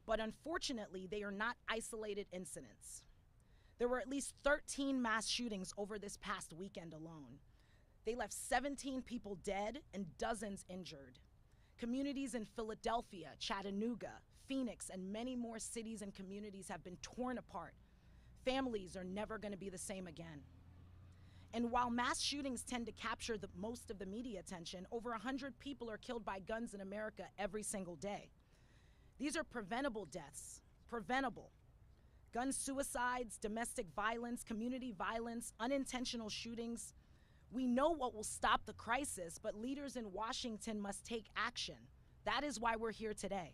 But unfortunately, they are not isolated incidents. There were at least 13 mass shootings over this past weekend alone. They left 17 people dead and dozens injured. Communities in Philadelphia, Chattanooga, Phoenix, and many more cities and communities have been torn apart. Families are never going to be the same again. And while mass shootings tend to capture most of the media attention, over 100 people are killed by guns in America every single day. These are preventable deaths, preventable. Gun suicides, domestic violence, community violence, unintentional shootings. We know what will stop the crisis, but leaders in Washington must take action. That is why we're here today.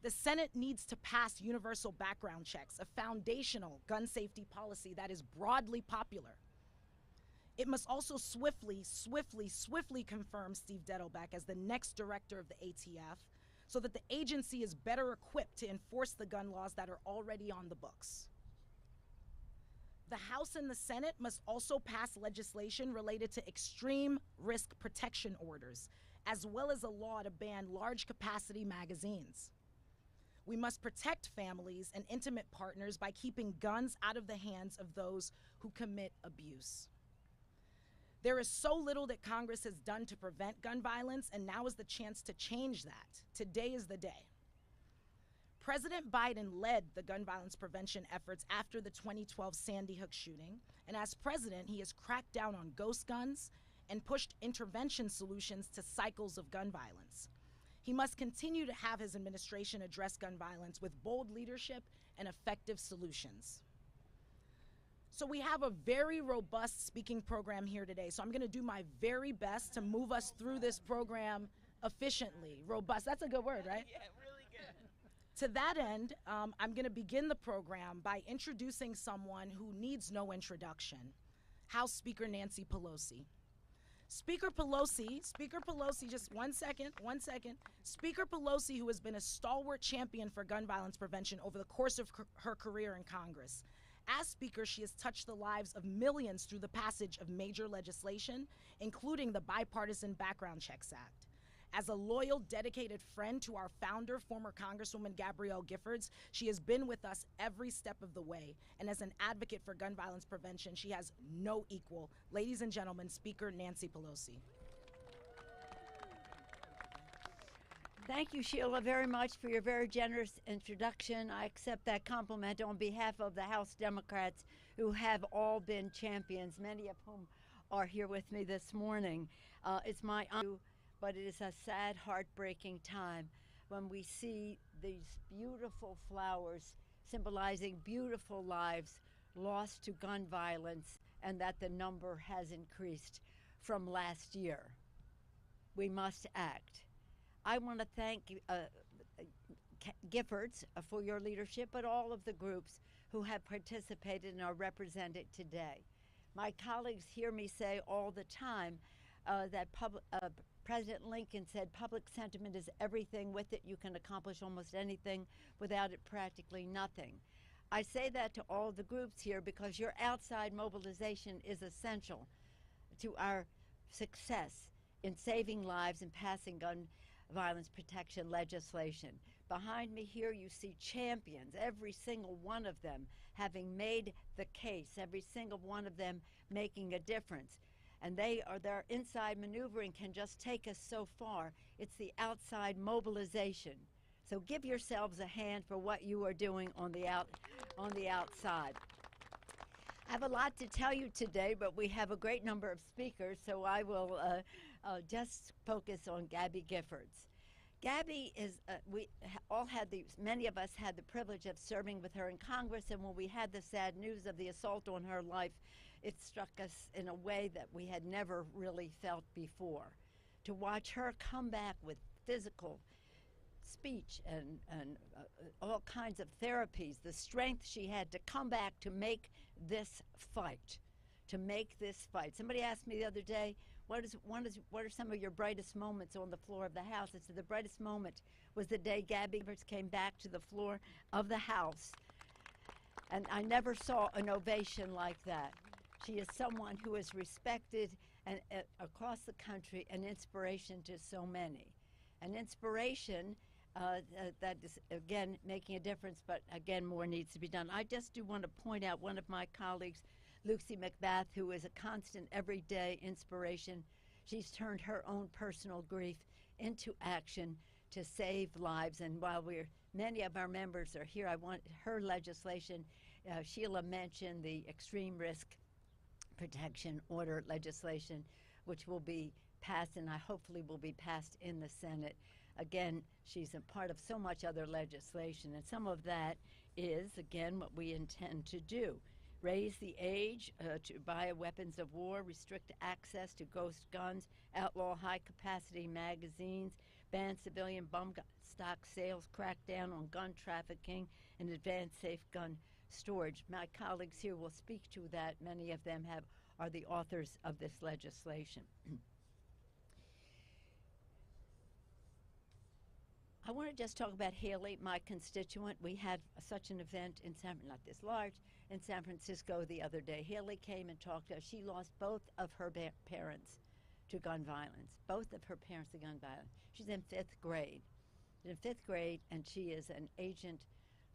The Senate needs to pass universal background checks, a foundational gun safety policy that is broadly popular. It must also swiftly confirm Steve Dettelbeck as the next director of the ATF so that the agency is better equipped to enforce the gun laws that are already on the books. The House and the Senate must also pass legislation related to extreme risk protection orders, as well as a law to ban large capacity magazines. We must protect families and intimate partners by keeping guns out of the hands of those who commit abuse. There is so little that Congress has done to prevent gun violence, and now is the chance to change that. Today is the day. President Biden led the gun violence prevention efforts after the 2012 Sandy Hook shooting, and as president, he has cracked down on ghost guns and pushed intervention solutions to cycles of gun violence. He must continue to have his administration address gun violence with bold leadership and effective solutions. So we have a very robust speaking program here today. So I'm going to do my very best to move us through this program efficiently. Robust, that's a good word, right? Yeah, really good. To that end, I'm going to begin the program by introducing someone who needs no introduction, House Speaker Nancy Pelosi. Speaker Pelosi, just one second. Speaker Pelosi, who has been a stalwart champion for gun violence prevention over the course of her career in Congress. As Speaker, she has touched the lives of millions through the passage of major legislation, including the Bipartisan Background Checks Act. As a loyal, dedicated friend to our founder, former Congresswoman Gabrielle Giffords, she has been with us every step of the way. And as an advocate for gun violence prevention, she has no equal. Ladies and gentlemen, Speaker Nancy Pelosi. Thank you, Sheila, very much for your very generous introduction. I accept that compliment on behalf of the House Democrats who have all been champions, many of whom are here with me this morning. It's my honor, but it is a sad, heartbreaking time when we see these beautiful flowers symbolizing beautiful lives lost to gun violence, and that the number has increased from last year. We must act. I want to thank Giffords for your leadership, but all of the groups who have participated and are represented today. My colleagues hear me say all the time that President Lincoln said public sentiment is everything. With it, you can accomplish almost anything. Without it, practically nothing. I say that to all the groups here because your outside mobilization is essential to our success in saving lives and passing gun violence protection legislation. Behind me here you see champions, every single one of them having made the case, every single one of them making a difference. And their inside maneuvering can just take us so far. It's the outside mobilization. So give yourselves a hand for what you are doing on the outside. I have a lot to tell you today, but we have a great number of speakers, so I will just focus on Gabby Giffords. Gabby is, many of us had the privilege of serving with her in Congress, and when we had the sad news of the assault on her life, it struck us in a way that we had never really felt before. To watch her come back with physical speech and all kinds of therapies, the strength she had to come back to make this fight, Somebody asked me the other day, what are some of your brightest moments on the floor of the House? I said the brightest moment was the day Gabby Giffords came back to the floor of the House. And I never saw an ovation like that. She is someone who is respected and across the country, an inspiration to so many. An inspiration that is, again, making a difference, but again, more needs to be done. I just do want to point out one of my colleagues, Lucy McBath, who is a constant, everyday inspiration. She's turned her own personal grief into action to save lives. And while many of our members are here, I want her legislation. Sheila mentioned the extreme risk protection order legislation, which will be passed, and I hopefully will be passed in the Senate. Again, she's a part of so much other legislation, and some of that is, again, what we intend to do. Raise the age to buy weapons of war, restrict access to ghost guns, outlaw high-capacity magazines, ban civilian bump stock sales, crack down on gun trafficking, and advance safe gun storage. My colleagues here will speak to that. Many of them are the authors of this legislation. I want to just talk about Haley, my constituent. We had such an event in not this large, in San Francisco the other day. Haley came and talked to us. She lost both of her parents to gun violence, both of her parents to gun violence. She's in fifth grade. And she is an agent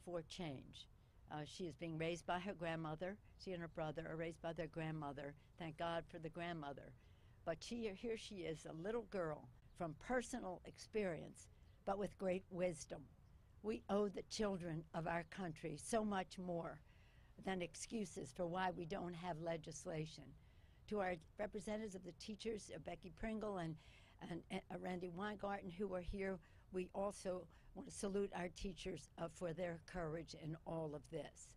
for change. She is being raised by her grandmother. She and her brother are raised by their grandmother. Thank God for the grandmother. But here she is, a little girl from personal experience, but with great wisdom. We owe the children of our country so much more than excuses for why we don't have legislation. To our representatives of the teachers, Becky Pringle and Randy Weingarten, who are here, we also want to salute our teachers for their courage in all of this.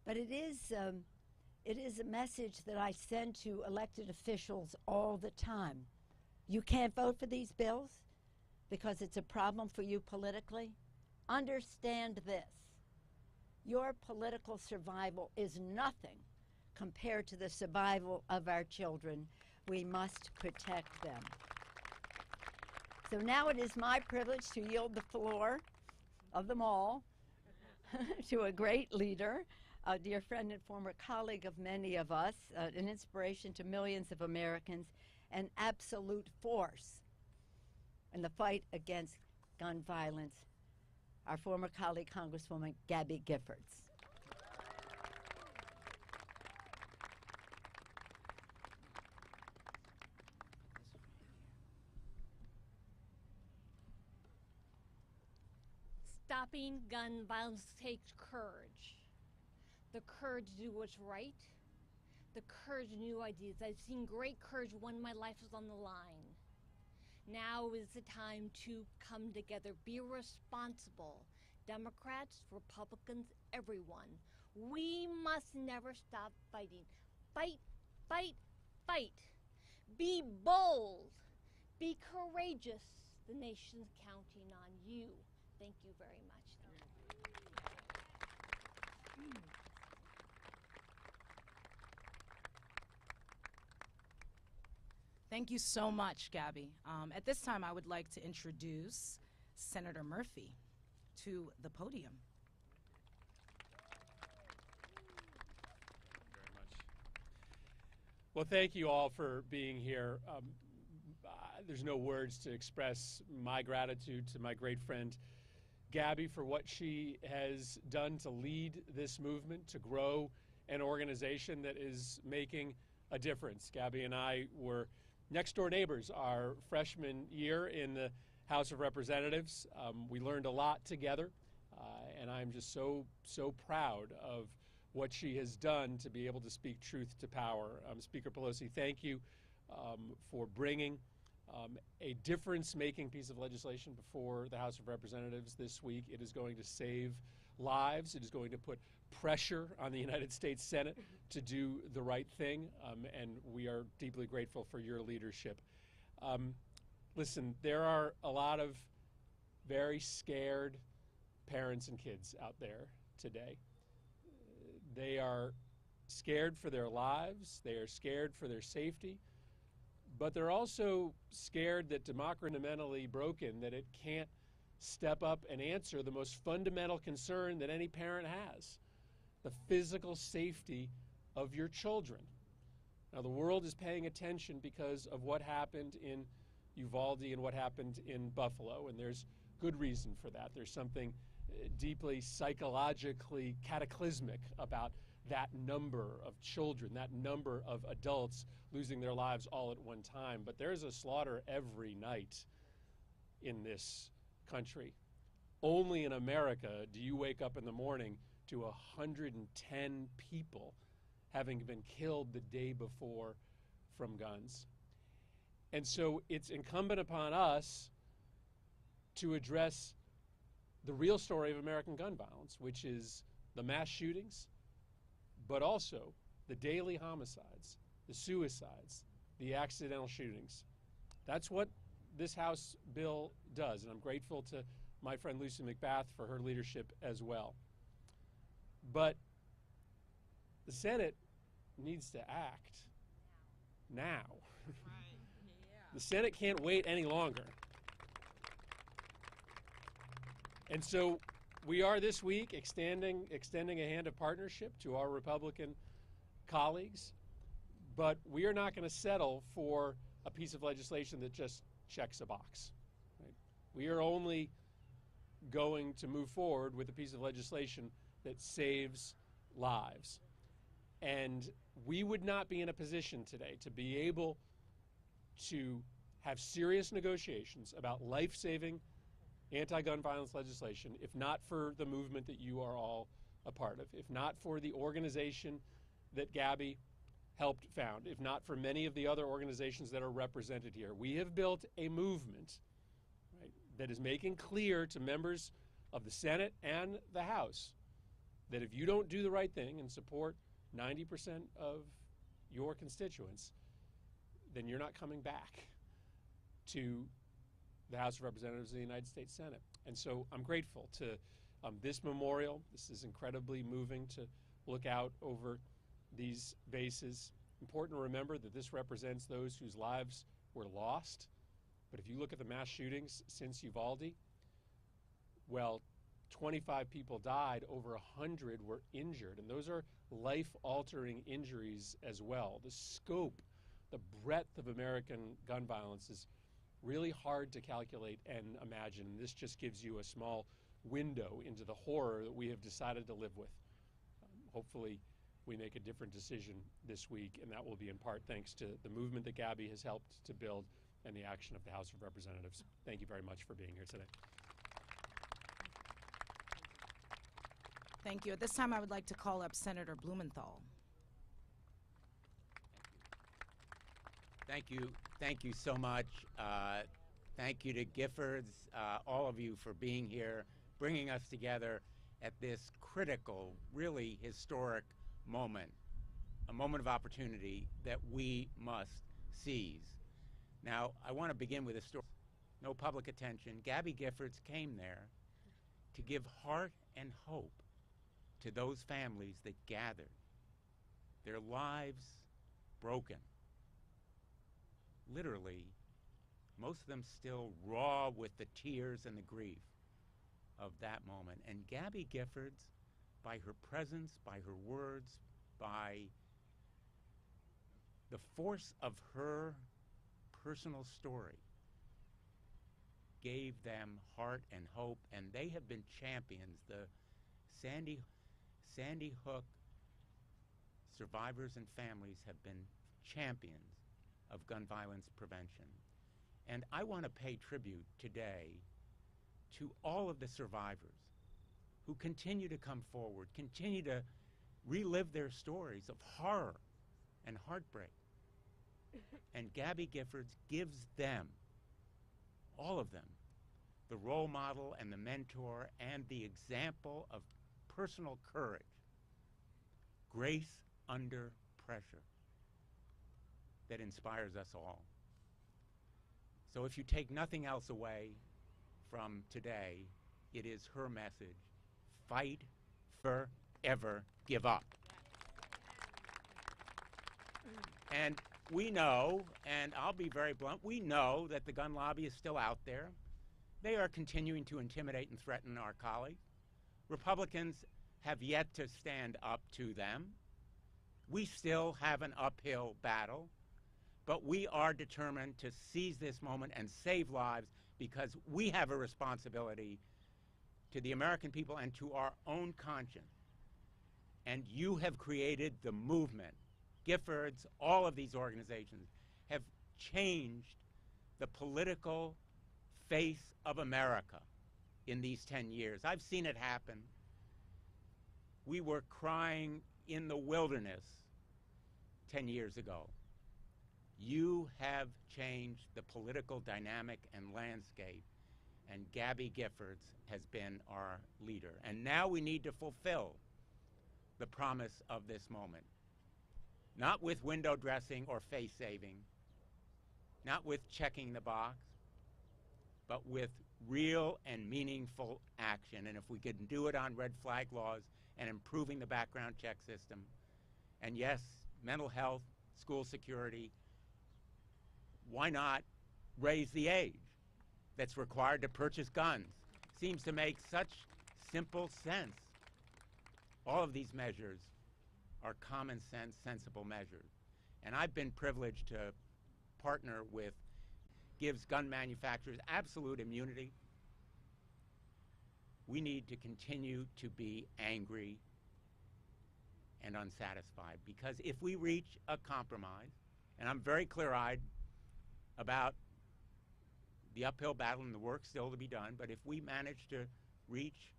But it is a message that I send to elected officials all the time. You can't vote for these bills because it's a problem for you politically. Understand this. Your political survival is nothing compared to the survival of our children. We must protect them. So now it is my privilege to yield the floor of them all to a great leader, a dear friend and former colleague of many of us, an inspiration to millions of Americans, an absolute force in the fight against gun violence, our former colleague, Congresswoman Gabby Giffords. Stopping gun violence takes courage. The courage to do what's right. The courage to new ideas. I've seen great courage when my life was on the line. Now is the time to come together. Be responsible. Democrats, Republicans, everyone. We must never stop fighting. Fight, fight, fight. Be bold. Be courageous. The nation's counting on you. Thank you very much. Thank you so much, Gabby. At this time, I would like to introduce Senator Murphy to the podium. Very much. Well, thank you all for being here. There's no words to express my gratitude to my great friend Gabby for what she has done to lead this movement, to grow an organization that is making a difference. Gabby and I were next door neighbors our freshman year in the House of Representatives. We learned a lot together, and I'm just so proud of what she has done to be able to speak truth to power. Speaker Pelosi, thank you for bringing a difference-making piece of legislation before the House of Representatives this week. It is going to save lives. It is going to put pressure on the United States Senate to do the right thing, and we are deeply grateful for your leadership. Listen, there are a lot of very scared parents and kids out there today. They are scared for their lives. They are scared for their safety. But they're also scared that democracy is fundamentally broken, that it can't step up and answer the most fundamental concern that any parent has, the physical safety of your children. Now, the world is paying attention because of what happened in Uvalde and what happened in Buffalo, and there's good reason for that. There's something deeply psychologically cataclysmic about that number of children, that number of adults losing their lives all at one time. But there's a slaughter every night in this country. Only in America do you wake up in the morning to 110 people having been killed the day before from guns. And so it's incumbent upon us to address the real story of American gun violence, which is the mass shootings, but also the daily homicides, the suicides, the accidental shootings. That's what this House bill does, and I'm grateful to my friend Lucy McBath for her leadership as well. But the Senate needs to act now. The Senate can't wait any longer. And so we are this week extending a hand of partnership to our Republican colleagues, but we are not going to settle for a piece of legislation that just checks a box. Right? We are only going to move forward with a piece of legislation that saves lives. And we would not be in a position today to be able to have serious negotiations about life-saving anti-gun violence legislation if not for the movement that you are all a part of, if not for the organization that Gabby helped found, if not for many of the other organizations that are represented here. We have built a movement, right, that is making clear to members of the Senate and the House that if you don't do the right thing and support 90% of your constituents, then you're not coming back to the House of Representatives of the United States Senate. And so I'm grateful to this memorial. This is incredibly moving to look out over these bases. Important to remember that this represents those whose lives were lost. But if you look at the mass shootings since Uvalde, well, 25 people died, over 100 were injured, and those are life-altering injuries as well. The scope, the breadth of American gun violence is really hard to calculate and imagine. This just gives you a small window into the horror that we have decided to live with. Hopefully we make a different decision this week, and that will be in part thanks to the movement that Gabby has helped to build and the action of the House of Representatives. Thank you very much for being here today. Thank you. At this time, I would like to call up Senator Blumenthal. Thank you. Thank you so much. Thank you to Giffords, all of you for being here, bringing us together at this critical, really historic moment, a moment of opportunity that we must seize. Now, I want to begin with a story. No public attention. Gabby Giffords came there to give heart and hope to those families that gathered, their lives broken. Literally, most of them still raw with the tears and the grief of that moment. And Gabby Giffords, by her presence, by her words, by the force of her personal story, gave them heart and hope, and they have been champions. The Sandy Hook survivors and families have been champions of gun violence prevention. And I want to pay tribute today to all of the survivors who continue to come forward, continue to relive their stories of horror and heartbreak. And Gabby Giffords gives them, all of them, the role model and the mentor and the example of personal courage, grace under pressure, that inspires us all. So if you take nothing else away from today, it is her message: fight, forever give up. And we know, and I'll be very blunt, we know that the gun lobby is still out there. They are continuing to intimidate and threaten our colleagues. Republicans have yet to stand up to them. We still have an uphill battle. But we are determined to seize this moment and save lives because we have a responsibility to the American people and to our own conscience. And you have created the movement. Giffords, all of these organizations have changed the political face of America in these 10 years. I've seen it happen. We were crying in the wilderness 10 years ago. You have changed the political dynamic and landscape, and Gabby Giffords has been our leader. And now we need to fulfill the promise of this moment. Not with window dressing or face saving, not with checking the box, but with real and meaningful action. And if we can do it on red flag laws and improving the background check system, and yes, mental health, school security, why not raise the age that's required to purchase guns? Seems to make such simple sense. All of these measures are common sense, sensible measures. And I've been privileged to partner with, gives gun manufacturers absolute immunity. We need to continue to be angry and unsatisfied, because if we reach a compromise, and I'm very clear-eyed about the uphill battle and the work still to be done, but if we manage to reach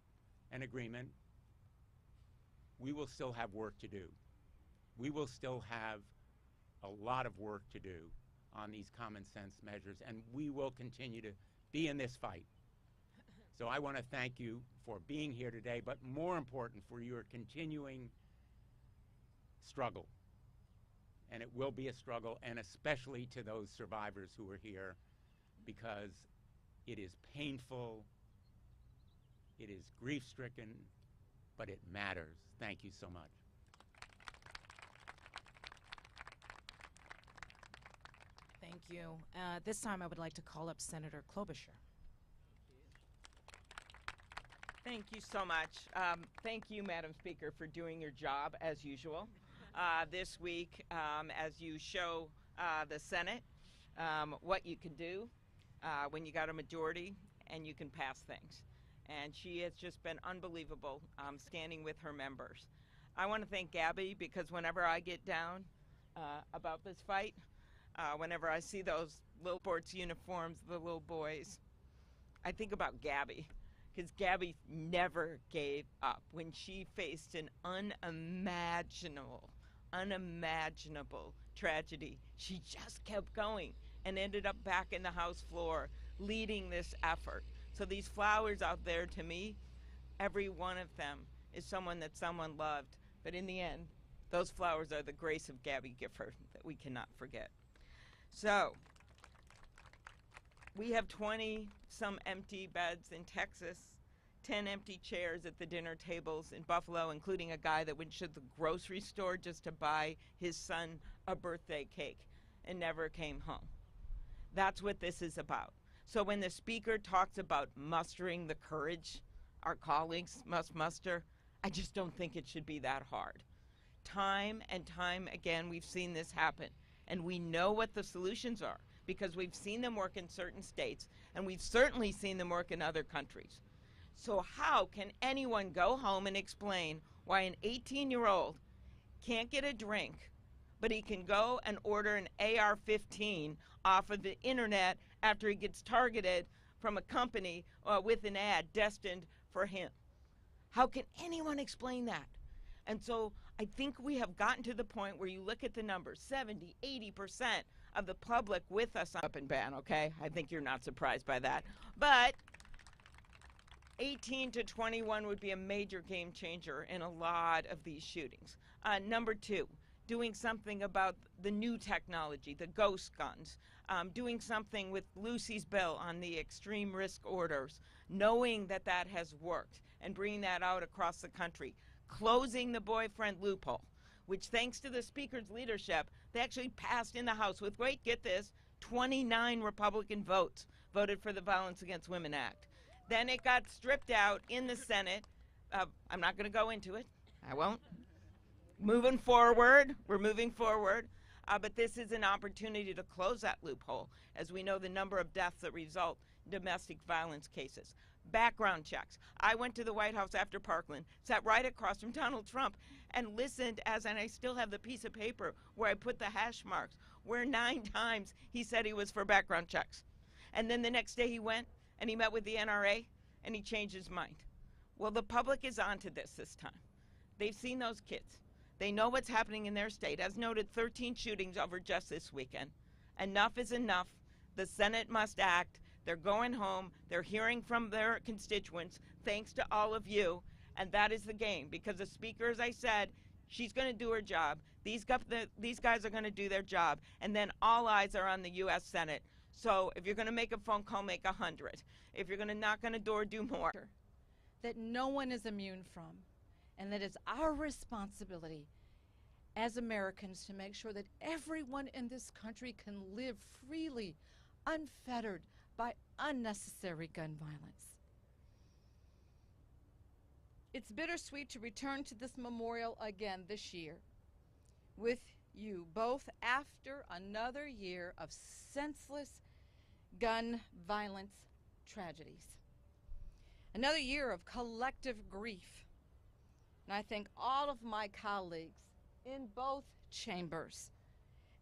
an agreement, we will still have work to do. We will still have a lot of work to do on these common sense measures, and we will continue to be in this fight. So I want to thank you for being here today, but more important, for your continuing struggle. And it will be a struggle, and especially to those survivors who are here, because it is painful, it is grief-stricken, but it matters. Thank you so much. Thank you. This time I would like to call up Senator Klobuchar. Thank you so much. Thank you, Madam Speaker, for doing your job as usual. This week, as you show the Senate what you can do when you got a majority and you can pass things. And she has just been unbelievable standing with her members. I want to thank Gabby, because whenever I get down about this fight, whenever I see those little sports uniforms, the little boys, I think about Gabby, because Gabby never gave up. When she faced an unimaginable tragedy, she just kept going and ended up back in the House floor leading this effort. So these flowers out there, to me, every one of them is someone that someone loved. But in the end, those flowers are the grace of Gabby Giffords that we cannot forget. So we have 20-some empty beds in Texas, 10 empty chairs at the dinner tables in Buffalo, including a guy that went to the grocery store just to buy his son a birthday cake and never came home. That's what this is about. So when the Speaker talks about mustering the courage our colleagues must muster, I just don't think it should be that hard. Time and time again, we've seen this happen, and we know what the solutions are, because we've seen them work in certain states, and we've certainly seen them work in other countries. So how can anyone go home and explain why an 18-year-old can't get a drink, but he can go and order an AR-15 off of the internet after he gets targeted from a company with an ad destined for him? How can anyone explain that? And so I think we have gotten to the point where you look at the numbers, 70, 80% of the public with us on up and ban, okay? I think you're not surprised by that. But 18 to 21 would be a major game changer in a lot of these shootings. Number two, doing something about the new technology, the ghost guns, doing something with Lucy's bill on the extreme risk orders, knowing that that has worked and bringing that out across the country, closing the boyfriend loophole, which thanks to the Speaker's leadership, they actually passed in the House with, wait, get this, 29 Republican votes voted for the Violence Against Women Act. Then it got stripped out in the Senate. I'm not going to go into it. I won't. Moving forward, we're moving forward. But this is an opportunity to close that loophole, as we know the number of deaths that result in domestic violence cases. Background checks. I went to the White House after Parkland, sat right across from Donald Trump, and listened and I still have the piece of paper where I put the hash marks, where 9 times he said he was for background checks. And then the next day he went and he met with the NRA and he changed his mind. Well, the public is onto this time. They've seen those kids. They know what's happening in their state. As noted, 13 shootings over just this weekend. Enough is enough. The Senate must act. They're going home. They're hearing from their constituents, thanks to all of you. And that is the game, because the Speaker, as I said, she's going to do her job. These guys are going to do their job. And then all eyes are on the U.S. Senate. So if you're going to make a phone call, make 100. If you're going to knock on a door, do more. That no one is immune from, and that it's our responsibility as Americans to make sure that everyone in this country can live freely, unfettered by unnecessary gun violence. It's bittersweet to return to this memorial again this year with you, both after another year of senseless gun violence tragedies. Another year of collective grief. And I thank all of my colleagues in both chambers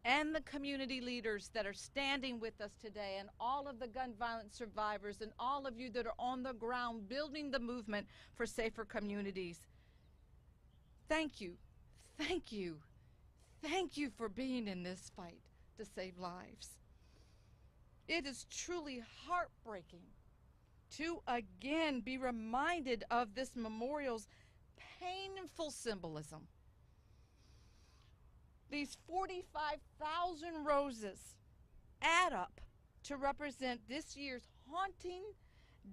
and the community leaders that are standing with us today, and all of the gun violence survivors, and all of you that are on the ground building the movement for safer communities. Thank you, thank you, thank you for being in this fight to save lives. It is truly heartbreaking to again be reminded of this memorial's painful symbolism. These 45,000 roses add up to represent this year's haunting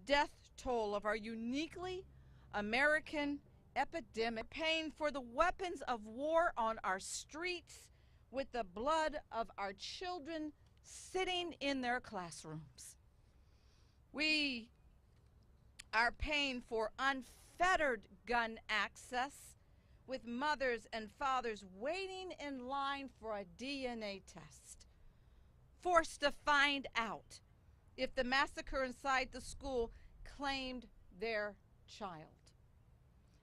death toll of our uniquely American epidemic, paying for the weapons of war on our streets with the blood of our children sitting in their classrooms. We are paying for unfettered gun access, with mothers and fathers waiting in line for a DNA test, forced to find out if the massacre inside the school claimed their child.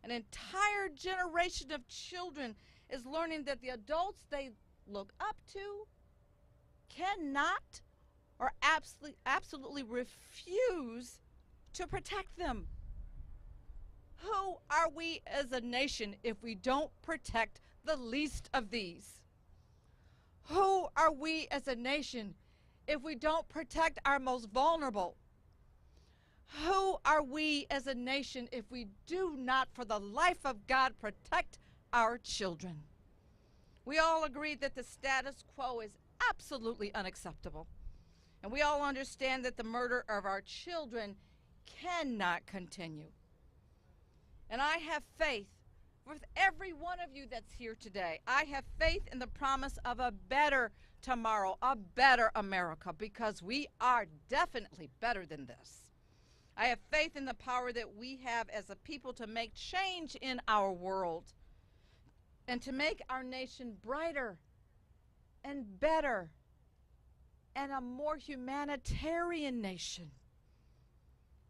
An entire generation of children is learning that the adults they look up to cannot or absolutely refuse to protect them. Who are we as a nation if we don't protect the least of these? Who are we as a nation if we don't protect our most vulnerable? Who are we as a nation if we do not, for the life of God, protect our children? We all agree that the status quo is absolutely unacceptable. And we all understand that the murder of our children cannot continue. And I have faith with every one of you that's here today. I have faith in the promise of a better tomorrow, a better America, because we are definitely better than this. I have faith in the power that we have as a people to make change in our world and to make our nation brighter and better and a more humanitarian nation.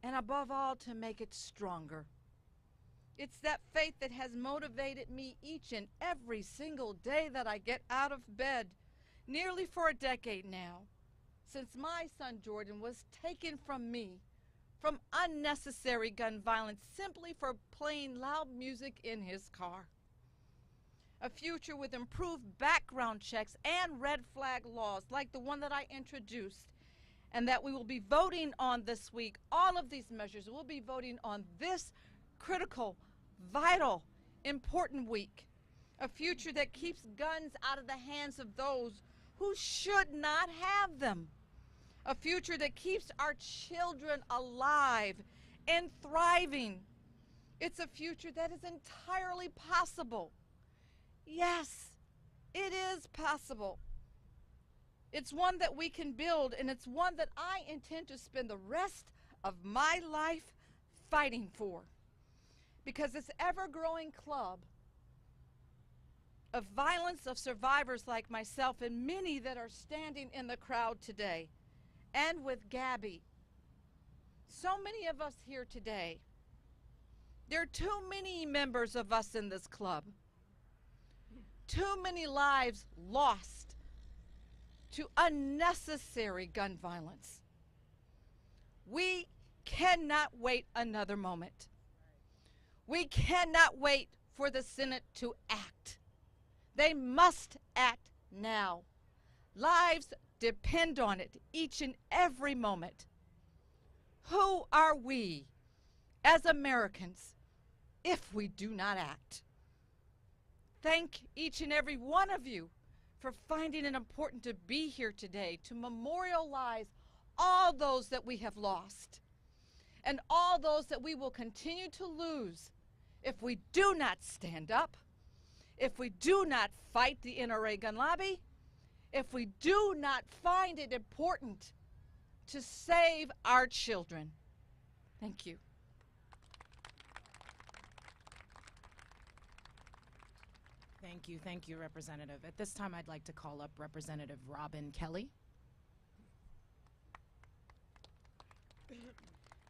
And above all, to make it stronger. It's that faith that has motivated me each and every single day that I get out of bed, nearly for a decade now, since my son Jordan was taken from me from unnecessary gun violence simply for playing loud music in his car. A future with improved background checks and red flag laws like the one that I introduced and that we will be voting on this week. All of these measures we'll be voting on this critical, vital, important week. A future that keeps guns out of the hands of those who should not have them. A future that keeps our children alive and thriving. It's a future that is entirely possible. Yes, it is possible. It's one that we can build, and it's one that I intend to spend the rest of my life fighting for. Because this ever-growing club of violence of survivors like myself and many that are standing in the crowd today, and with Gabby. So many of us here today. There are too many members of us in this club. Too many lives lost to unnecessary gun violence. We cannot wait another moment. We cannot wait for the Senate to act. They must act now. Lives depend on it each and every moment. Who are we as Americans if we do not act? Thank each and every one of you for finding it important to be here today to memorialize all those that we have lost and all those that we will continue to lose if we do not stand up, if we do not fight the NRA gun lobby, if we do not find it important to save our children. Thank you. Thank you, Representative. At this time, I'd like to call up Representative Robin Kelly.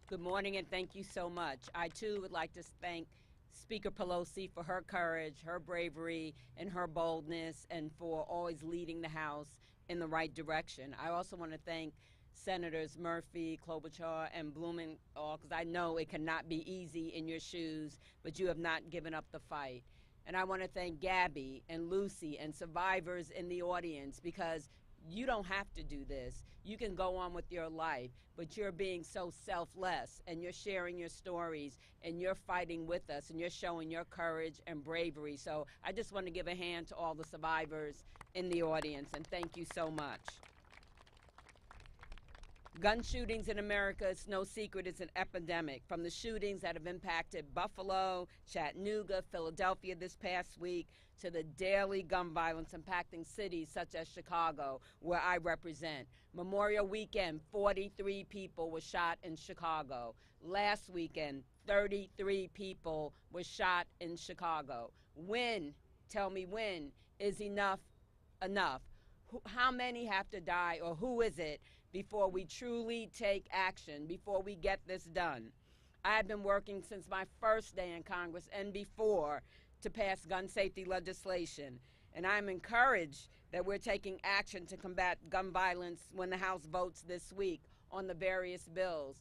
Good morning, and thank you so much. I, too, would like to thank Speaker Pelosi for her courage, her bravery, and her boldness, and for always leading the House in the right direction. I also want to thank Senators Murphy, Klobuchar, and Blumenthal, because I know it cannot be easy in your shoes, but you have not given up the fight. And I want to thank Gabby and Lucy and survivors in the audience, because you don't have to do this. You can go on with your life, but you're being so selfless, and you're sharing your stories, and you're fighting with us, and you're showing your courage and bravery. So I just want to give a hand to all the survivors in the audience, and thank you so much. Gun shootings in America, it's no secret, it's an epidemic. From the shootings that have impacted Buffalo, Chattanooga, Philadelphia this past week, to the daily gun violence impacting cities such as Chicago, where I represent. Memorial weekend, 43 people were shot in Chicago. Last weekend, 33 people were shot in Chicago. When, tell me when, is enough enough? How many have to die, or who is it, before we truly take action, before we get this done? I've been working since my first day in Congress and before to pass gun safety legislation, and I'm encouraged that we're taking action to combat gun violence when the House votes this week on the various bills.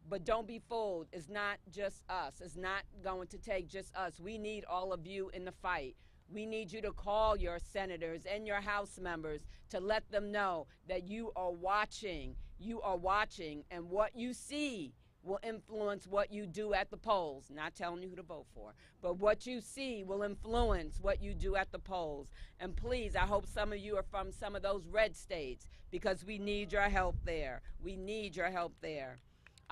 But don't be fooled, it's not just us. It's not going to take just us. We need all of you in the fight. We need you to call your senators and your House members to let them know that you are watching. You are watching, and what you see will influence what you do at the polls. Not telling you who to vote for, but what you see will influence what you do at the polls. And please, I hope some of you are from some of those red states, because we need your help there. We need your help there.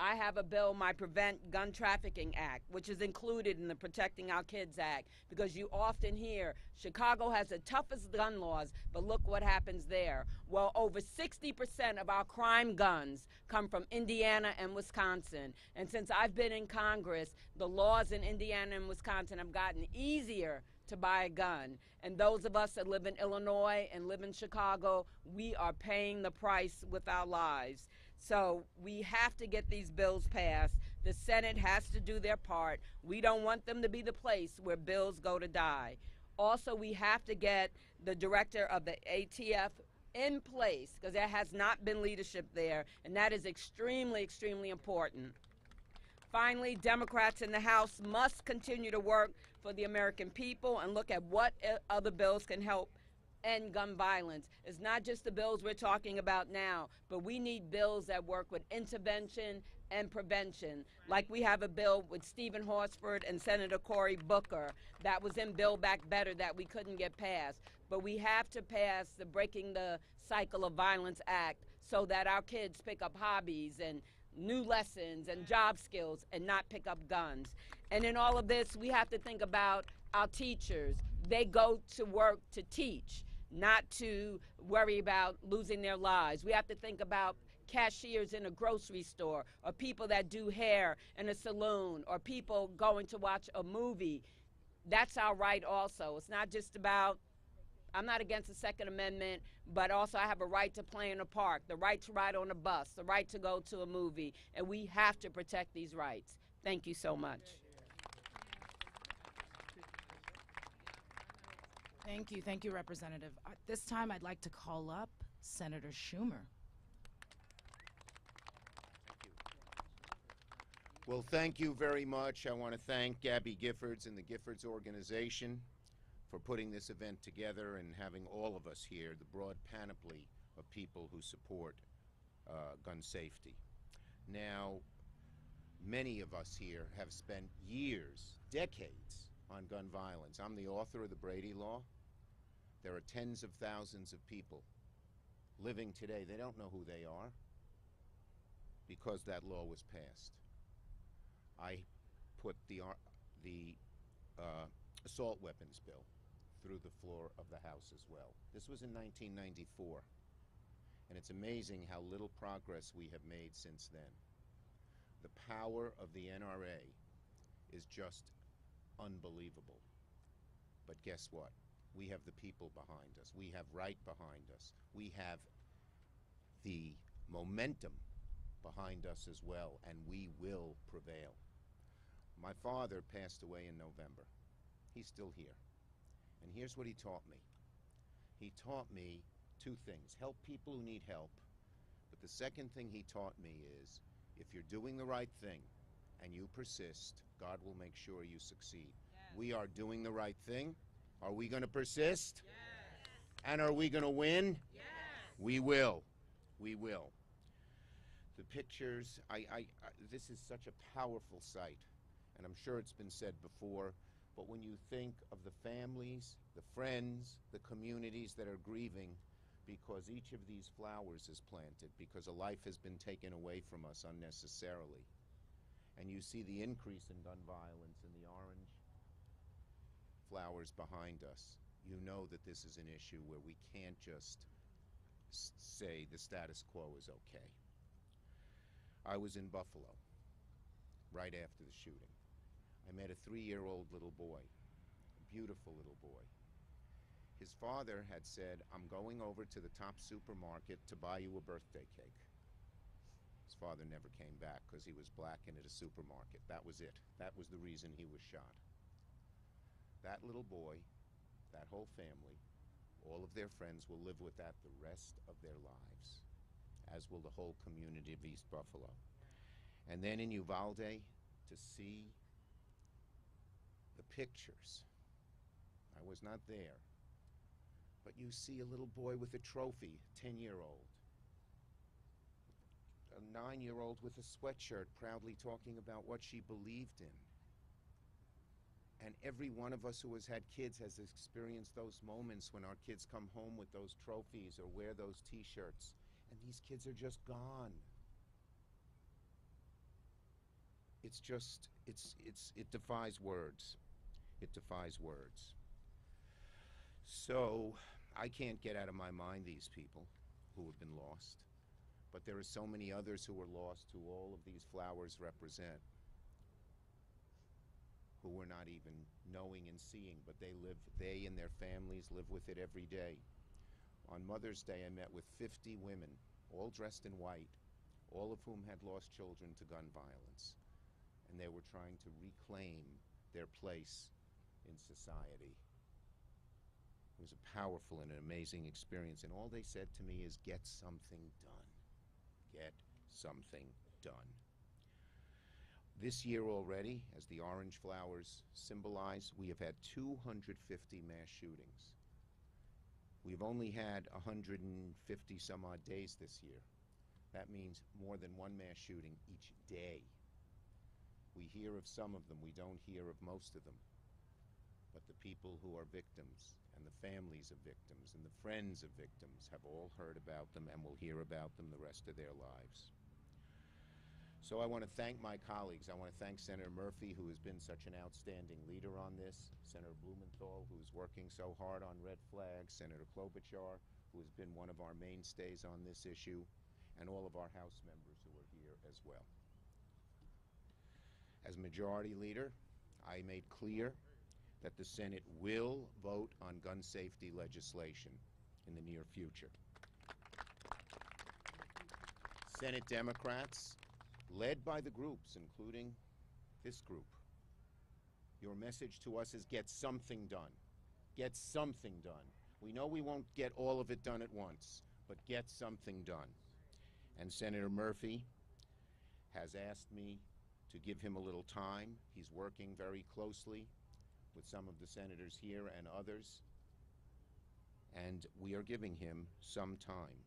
I have a bill, my Prevent Gun Trafficking Act, which is included in the Protecting Our Kids Act, because you often hear Chicago has the toughest gun laws, but look what happens there. Well, over 60% of our crime guns come from Indiana and Wisconsin. And since I've been in Congress, the laws in Indiana and Wisconsin have gotten easier to buy a gun. And those of us that live in Illinois and live in Chicago, we are paying the price with our lives. So we have to get these bills passed. The Senate has to do their part. We don't want them to be the place where bills go to die. Also, we have to get the director of the ATF in place, because there has not been leadership there, and that is extremely, extremely important. Finally, Democrats in the House must continue to work for the American people and look at what other bills can help end gun violence. It's not just the bills we're talking about now, but we need bills that work with intervention and prevention. Like we have a bill with Stephen Horsford and Senator Cory Booker that was in Build Back Better that we couldn't get passed. But we have to pass the Breaking the Cycle of Violence Act so that our kids pick up hobbies and new lessons and job skills and not pick up guns. And in all of this, we have to think about our teachers. They go to work to teach, not to worry about losing their lives. We have to think about cashiers in a grocery store, or people that do hair in a saloon, or people going to watch a movie. That's our right also. It's not just about I'm not against the Second Amendment, but also I have a right to play in a park, the right to ride on a bus, the right to go to a movie, and we have to protect these rights. Thank you so much. Thank you, Representative. At this time, I'd like to call up Senator Schumer. Well, thank you very much. I want to thank Gabby Giffords and the Giffords organization for putting this event together and having all of us here, the broad panoply of people who support gun safety. Now, many of us here have spent years, decades, on gun violence. I'm the author of the Brady Law. There are tens of thousands of people living today. They don't know who they are because that law was passed. I put the assault weapons bill through the floor of the House as well. This was in 1994, and it's amazing how little progress we have made since then. The power of the NRA is just unbelievable. But guess what? We have the people behind us. We have right behind us. We have the momentum behind us as well, and we will prevail. My father passed away in November. He's still here. And here's what he taught me. He taught me two things: help people who need help. But the second thing he taught me is, if you're doing the right thing and you persist, God will make sure you succeed. Yes. We are doing the right thing. Are we going to persist? Yes. And are we going to win? Yes. We will. We will. The pictures, this is such a powerful sight, and I'm sure it's been said before, but when you think of the families, the friends, the communities that are grieving because each of these flowers is planted, because a life has been taken away from us unnecessarily, and you see the increase in gun violence in the orange flowers behind us, you know that this is an issue where we can't just say the status quo is okay. I was in Buffalo right after the shooting. I met a 3-year-old little boy, a beautiful little boy. His father had said, I'm going over to the top supermarket to buy you a birthday cake. His father never came back because he was black and at a supermarket. That was it. That was the reason he was shot. That little boy, that whole family, all of their friends will live with that the rest of their lives, as will the whole community of East Buffalo. And then in Uvalde, to see the pictures. I was not there, but you see a little boy with a trophy, 10-year-old, a 9-year-old with a sweatshirt proudly talking about what she believed in. And every one of us who has had kids has experienced those moments when our kids come home with those trophies or wear those t-shirts, and these kids are just gone. It's just, it defies words. It defies words. So I can't get out of my mind these people who have been lost, but there are so many others who were lost who all of these flowers represent, who we're not even knowing and seeing, but they and their families live with it every day. On Mother's Day, I met with 50 women, all dressed in white, all of whom had lost children to gun violence, and they were trying to reclaim their place in society. It was a powerful and an amazing experience, and all they said to me is, get something done. Get something done. This year already, as the orange flowers symbolize, we have had 250 mass shootings. We've only had 150 some odd days this year. That means more than one mass shooting each day. We hear of some of them, we don't hear of most of them. But the people who are victims, and the families of victims, and the friends of victims have all heard about them and will hear about them the rest of their lives. So I want to thank my colleagues. I want to thank Senator Murphy, who has been such an outstanding leader on this, Senator Blumenthal, who's working so hard on red flags, Senator Klobuchar, who has been one of our mainstays on this issue, and all of our House members who are here as well. As Majority Leader, I made clear that the Senate will vote on gun safety legislation in the near future. Senate Democrats, led by the groups, including this group, your message to us is get something done. Get something done. We know we won't get all of it done at once, but get something done. And Senator Murphy has asked me to give him a little time. He's working very closely with some of the senators here and others, and we are giving him some time.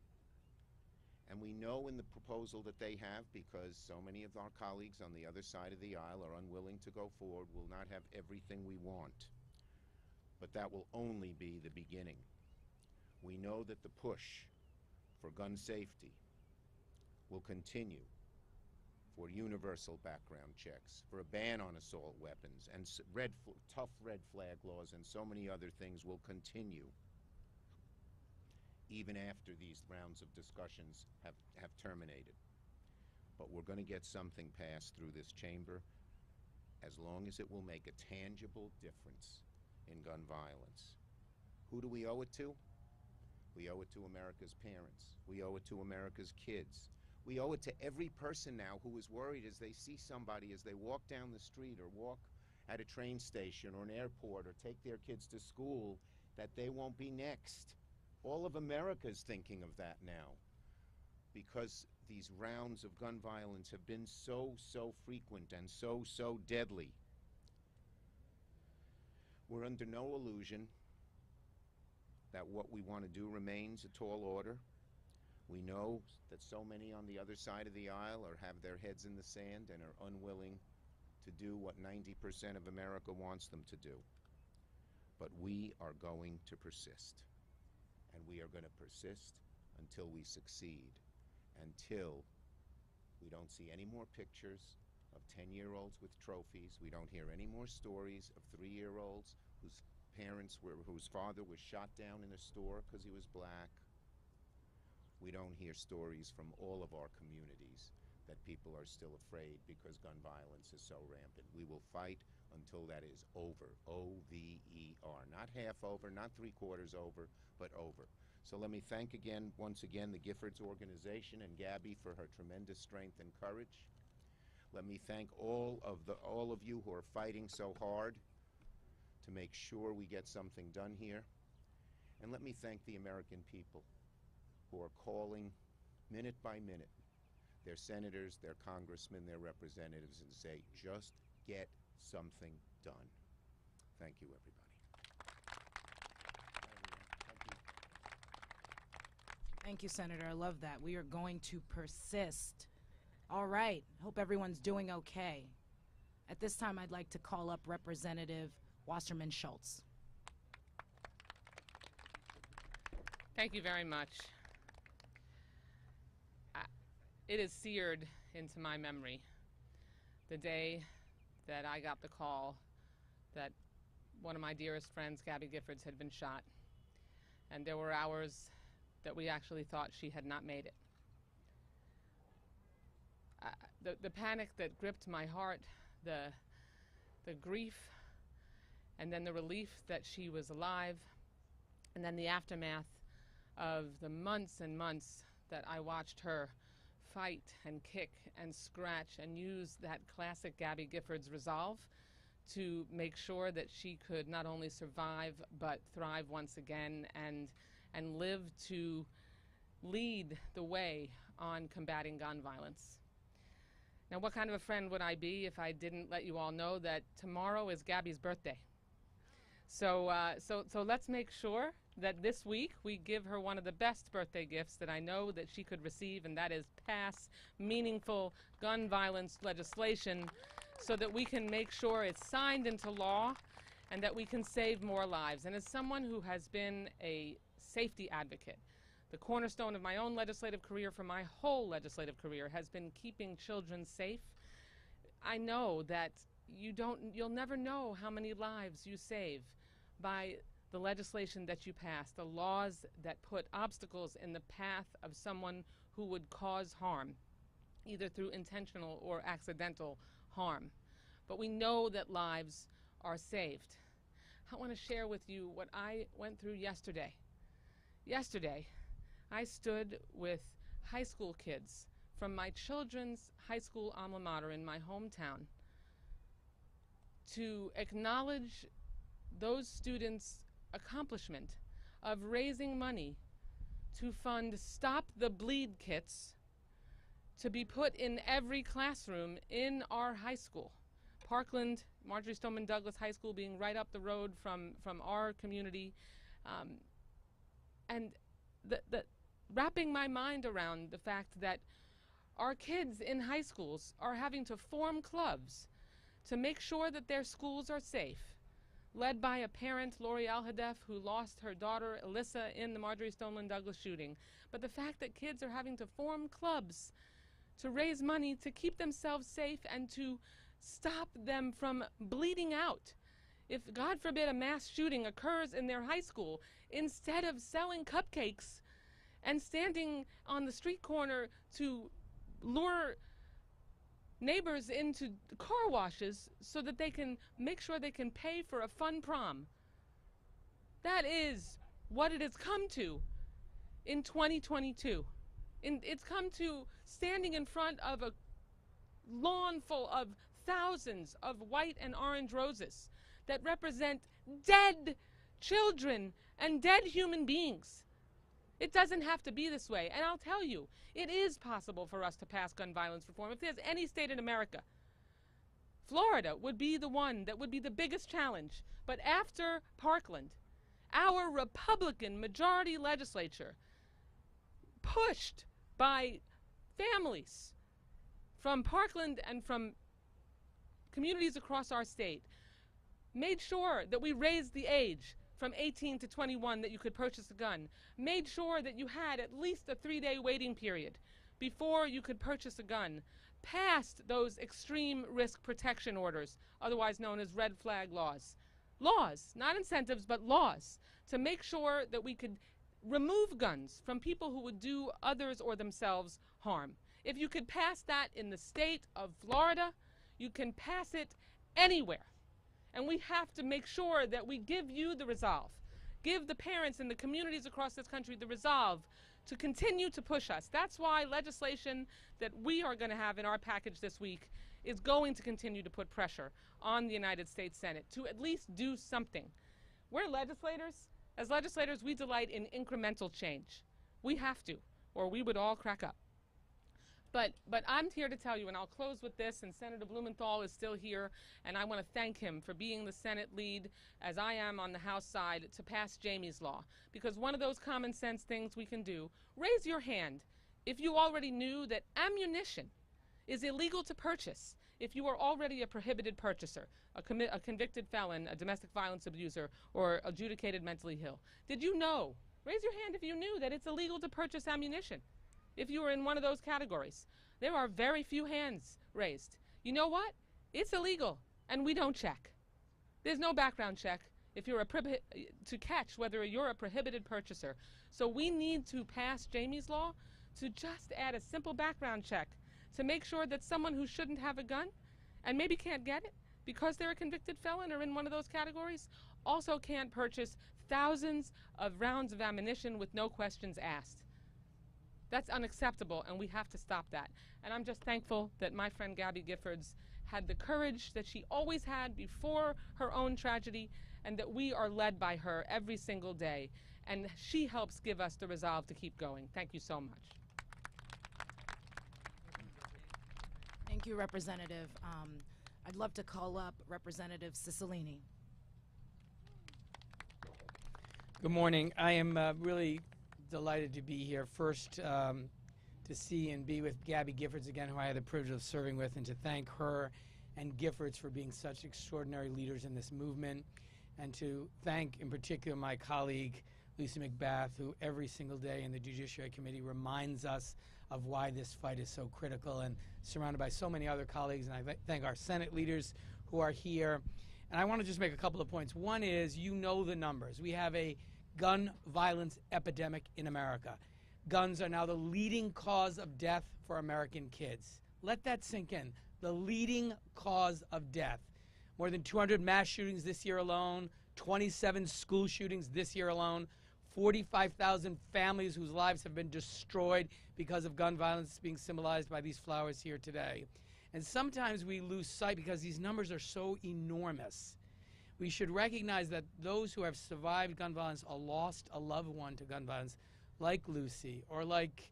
And we know in the proposal that they have, because so many of our colleagues on the other side of the aisle are unwilling to go forward, will not have everything we want. But that will only be the beginning. We know that the push for gun safety will continue, for universal background checks, for a ban on assault weapons, and tough red flag laws, and so many other things will continue even after these rounds of discussions have terminated. But we're going to get something passed through this chamber as long as it will make a tangible difference in gun violence. Who do we owe it to? We owe it to America's parents. We owe it to America's kids. We owe it to every person now who is worried as they see somebody, as they walk down the street or walk at a train station or an airport or take their kids to school, that they won't be next. All of America is thinking of that now, because these rounds of gun violence have been so frequent and so deadly. We're under no illusion that what we want to do remains a tall order. We know that so many on the other side of the aisle have their heads in the sand and are unwilling to do what 90% of America wants them to do. But we are going to persist. And we are going to persist until we succeed, until we don't see any more pictures of 10-year-olds with trophies. We don't hear any more stories of 3-year-olds whose father was shot down in a store because he was black. We don't hear stories from all of our communities that people are still afraid because gun violence is so rampant. We will fight until that is over, O-V-E-R. Not half over, not three-quarters over, but over. So let me thank once again, the Giffords organization and Gabby for her tremendous strength and courage. Let me thank all of you who are fighting so hard to make sure we get something done here. And let me thank the American people who are calling minute by minute their senators, their congressmen, their representatives, and say, just get something done. Thank you, everybody. Thank you, Senator. I love that. We are going to persist. All right. Hope everyone's doing okay. At this time, I'd like to call up Representative Wasserman Schultz. Thank you very much. It is seared into my memory the day that I got the call that one of my dearest friends, Gabby Giffords, had been shot. And there were hours that we actually thought she had not made it. The panic that gripped my heart, the grief, and then the relief that she was alive, and then the aftermath of the months and months that I watched her fight and kick and scratch and use that classic Gabby Giffords resolve to make sure that she could not only survive but thrive once again and live to lead the way on combating gun violence. Now, what kind of a friend would I be if I didn't let you all know that tomorrow is Gabby's birthday? So let's make sure that this week we give her one of the best birthday gifts that I know that she could receive, and that is pass meaningful gun violence legislation so that we can make sure it's signed into law and that we can save more lives. And as someone who has been a safety advocate, the cornerstone of my own legislative career for my whole legislative career has been keeping children safe. I know that you'll never know how many lives you save by the legislation that you pass, the laws that put obstacles in the path of someone who would cause harm, either through intentional or accidental harm. But we know that lives are saved. I want to share with you what I went through yesterday. Yesterday, I stood with high school kids from my children's high school alma mater in my hometown to acknowledge those students' accomplishment of raising money to fund Stop the Bleed kits to be put in every classroom in our high school. Parkland, Marjorie Stoneman Douglas High School being right up the road from our community. And the wrapping my mind around the fact that our kids in high schools are having to form clubs to make sure that their schools are safe, led by a parent, Lori Alhadeff, who lost her daughter, Alyssa, in the Marjorie Stoneman Douglas shooting. But the fact that kids are having to form clubs to raise money to keep themselves safe and to stop them from bleeding out. If, God forbid, a mass shooting occurs in their high school, instead of selling cupcakes and standing on the street corner to lure neighbors into car washes so that they can make sure they can pay for a fun prom. That is what it has come to in 2022. It's come to standing in front of a lawn full of thousands of white and orange roses that represent dead children and dead human beings. It doesn't have to be this way. And I'll tell you, it is possible for us to pass gun violence reform. If there's any state in America, Florida would be the one that would be the biggest challenge. But after Parkland, our Republican majority legislature, pushed by families from Parkland and from communities across our state, made sure that we raised the age from 18 to 21 that you could purchase a gun, made sure that you had at least a 3-day waiting period before you could purchase a gun, passed those extreme risk protection orders, otherwise known as red flag laws. Laws, not incentives, but laws, to make sure that we could remove guns from people who would do others or themselves harm. If you could pass that in the state of Florida, you can pass it anywhere. And we have to make sure that we give you the resolve, give the parents and the communities across this country the resolve to continue to push us. That's why legislation that we are going to have in our package this week is going to continue to put pressure on the United States Senate to at least do something. We're legislators. As legislators, we delight in incremental change. We have to, or we would all crack up. But I'm here to tell you, and I'll close with this, and Senator Blumenthal is still here, and I want to thank him for being the Senate lead, as I am on the House side, to pass Jamie's Law. Because one of those common sense things we can do, raise your hand if you already knew that ammunition is illegal to purchase if you are already a prohibited purchaser, a convicted felon, a domestic violence abuser, or adjudicated mentally ill. Did you know? Raise your hand if you knew that it's illegal to purchase ammunition. If you were in one of those categories. There are very few hands raised. You know what? It's illegal, and we don't check. There's no background check if you're to catch whether you're a prohibited purchaser. So we need to pass Jamie's Law to just add a simple background check to make sure that someone who shouldn't have a gun and maybe can't get it because they're a convicted felon or in one of those categories also can't purchase thousands of rounds of ammunition with no questions asked. That's unacceptable, and we have to stop that. And I'm just thankful that my friend Gabby Giffords had the courage that she always had before her own tragedy, and that we are led by her every single day. And she helps give us the resolve to keep going. Thank you so much. Thank you, Representative. I'd love to call up Representative Cicilline. Good morning. I am really delighted to be here. First, to see and be with Gabby Giffords again, who I had the privilege of serving with, and to thank her and Giffords for being such extraordinary leaders in this movement, and to thank in particular my colleague Lucy McBath, who every single day in the Judiciary Committee reminds us of why this fight is so critical, and surrounded by so many other colleagues. And I thank our Senate leaders who are here. And I want to just make a couple of points. One is, you know the numbers. We have a gun violence epidemic in America. Guns are now the leading cause of death for American kids. Let that sink in. The leading cause of death. More than 200 mass shootings this year alone, 27 school shootings this year alone, 45,000 families whose lives have been destroyed because of gun violence being symbolized by these flowers here today. And sometimes we lose sight because these numbers are so enormous. We should recognize that those who have survived gun violence or lost a loved one to gun violence, like Lucy or like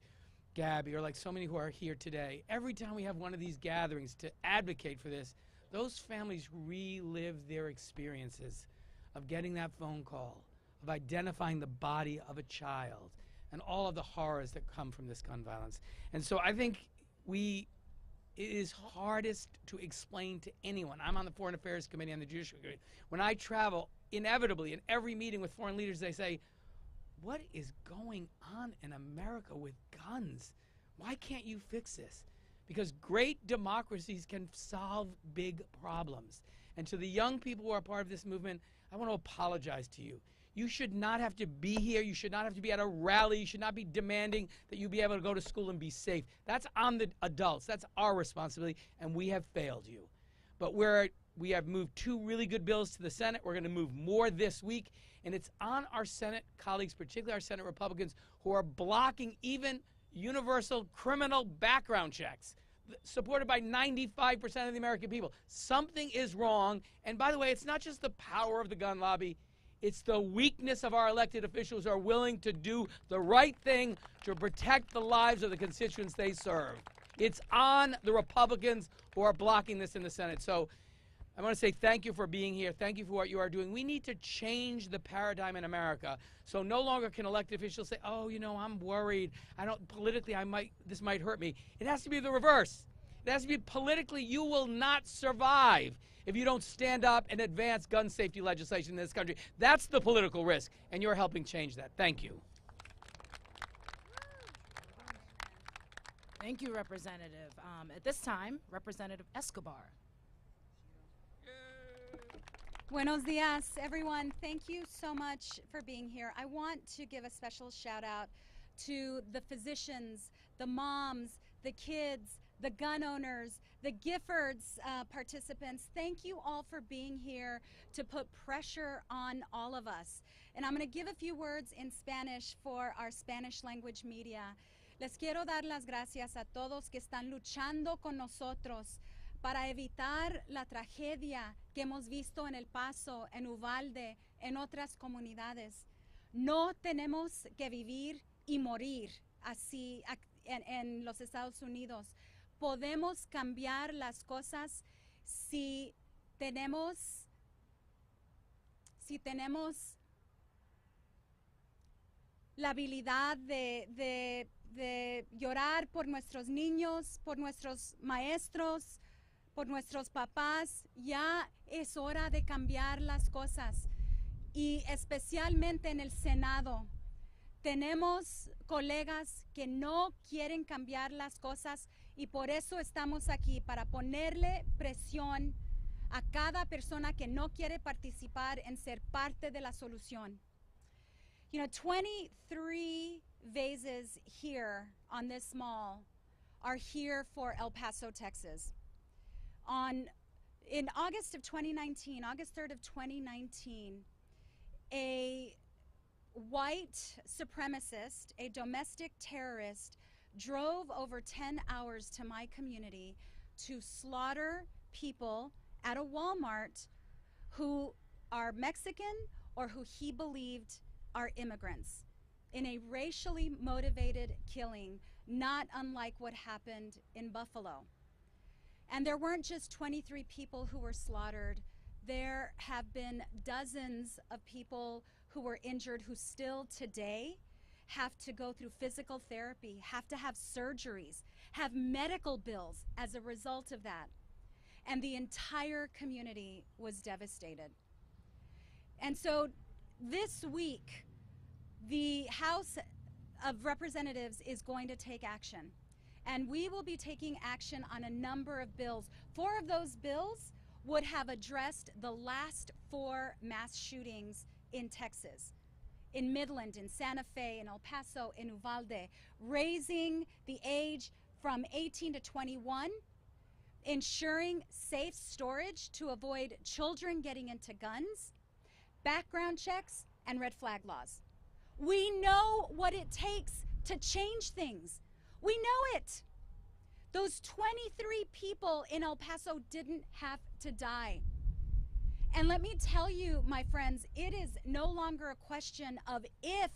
Gabby or like so many who are here today, every time we have one of these gatherings to advocate for this, those families relive their experiences of getting that phone call, of identifying the body of a child, and all of the horrors that come from this gun violence. And so I think it is hardest to explain to anyone. I'm on the Foreign Affairs Committee and the Judiciary Committee. When I travel, inevitably, in every meeting with foreign leaders, they say, what is going on in America with guns? Why can't you fix this? Because great democracies can solve big problems. And to the young people who are part of this movement, I want to apologize to you. You should not have to be here. You should not have to be at a rally. You should not be demanding that you be able to go to school and be safe. That's on the adults. That's our responsibility, and we have failed you. But we have moved 2 really good bills to the Senate. We're going to move more this week, and it's on our Senate colleagues, particularly our Senate Republicans, who are blocking even universal criminal background checks, supported by 95% of the American people. Something is wrong, and by the way, it's not just the power of the gun lobby. It's the weakness of our elected officials who are willing to do the right thing to protect the lives of the constituents they serve. It's on the Republicans who are blocking this in the Senate. So I want to say thank you for being here. Thank you for what you are doing. We need to change the paradigm in America. So no longer can elected officials say, oh, you know, I'm worried. Politically, this might hurt me. It has to be the reverse. It has to be politically, you will not survive if you don't stand up and advance gun safety legislation in this country. That's the political risk, and you're helping change that. Thank you. Thank you, Representative. At this time, Representative Escobar. Buenos dias, everyone. Thank you so much for being here. I want to give a special shout out to the physicians, the moms, the kids, the gun owners, the Giffords participants. Thank you all for being here to put pressure on all of us. And I'm going to give a few words in Spanish for our Spanish language media. Les quiero dar las gracias a todos que están luchando con nosotros para evitar la tragedia que hemos visto en El Paso, en Uvalde, en otras comunidades. No tenemos que vivir y morir así en los Estados Unidos. Podemos cambiar las cosas si tenemos la habilidad de llorar por nuestros niños, por nuestros maestros, por nuestros papás. Ya es hora de cambiar las cosas. Y especialmente en el Senado, tenemos colegas que no quieren cambiar las cosas, y por eso estamos aquí, para ponerle presión a cada persona que no quiere participar en ser parte de la solución. You know, 23 vases here on this mall are here for El Paso, Texas. In August of 2019, August 3rd of 2019, a white supremacist, a domestic terrorist, drove over 10 hours to my community to slaughter people at a Walmart who are Mexican or who he believed are immigrants, in a racially motivated killing, not unlike what happened in Buffalo. And there weren't just 23 people who were slaughtered. There have been dozens of people who were injured who still today have to go through physical therapy, have to have surgeries, have medical bills as a result of that. And the entire community was devastated. And so this week, the House of Representatives is going to take action. And we will be taking action on a number of bills. 4 of those bills would have addressed the last 4 mass shootings in Texas, in Midland, in Santa Fe, in El Paso, in Uvalde, raising the age from 18 to 21, ensuring safe storage to avoid children getting into guns, background checks, and red flag laws. We know what it takes to change things. We know it. Those 23 people in El Paso didn't have to die. And let me tell you, my friends, it is no longer a question of if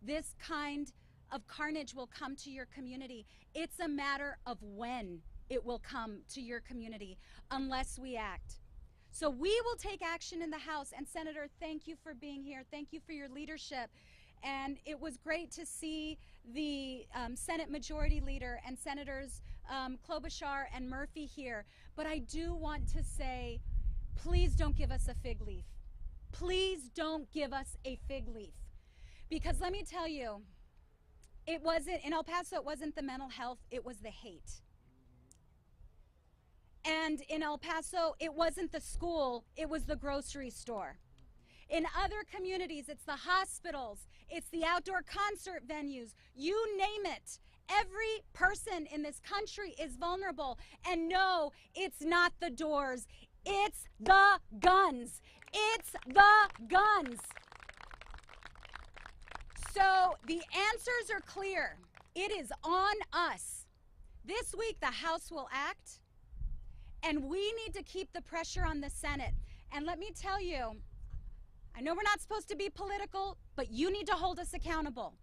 this kind of carnage will come to your community. It's a matter of when it will come to your community, unless we act. So we will take action in the House. And Senator, thank you for being here. Thank you for your leadership. And it was great to see the Senate Majority Leader and Senators Klobuchar and Murphy here. But I do want to say, please don't give us a fig leaf. Please don't give us a fig leaf. Because let me tell you, it wasn't, in El Paso, it wasn't the mental health, it was the hate. And in El Paso, it wasn't the school, it was the grocery store. In other communities, it's the hospitals, it's the outdoor concert venues, you name it. Every person in this country is vulnerable. And no, it's not the doors, it's the guns. It's the guns. So the answers are clear. It is on us. This week, the House will act, and we need to keep the pressure on the Senate. And let me tell you, I know we're not supposed to be political, but you need to hold us accountable.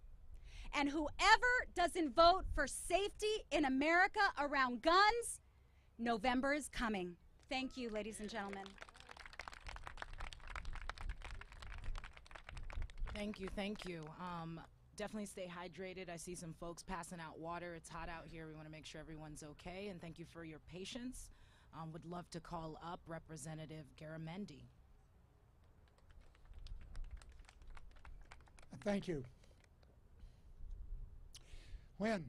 And whoever doesn't vote for safety in America around guns, November is coming. Thank you, ladies and gentlemen. Thank you, thank you. Definitely stay hydrated. I see some folks passing out water. It's hot out here. We want to make sure everyone's okay, and thank you for your patience. Would love to call up Representative Garamendi. Thank you. When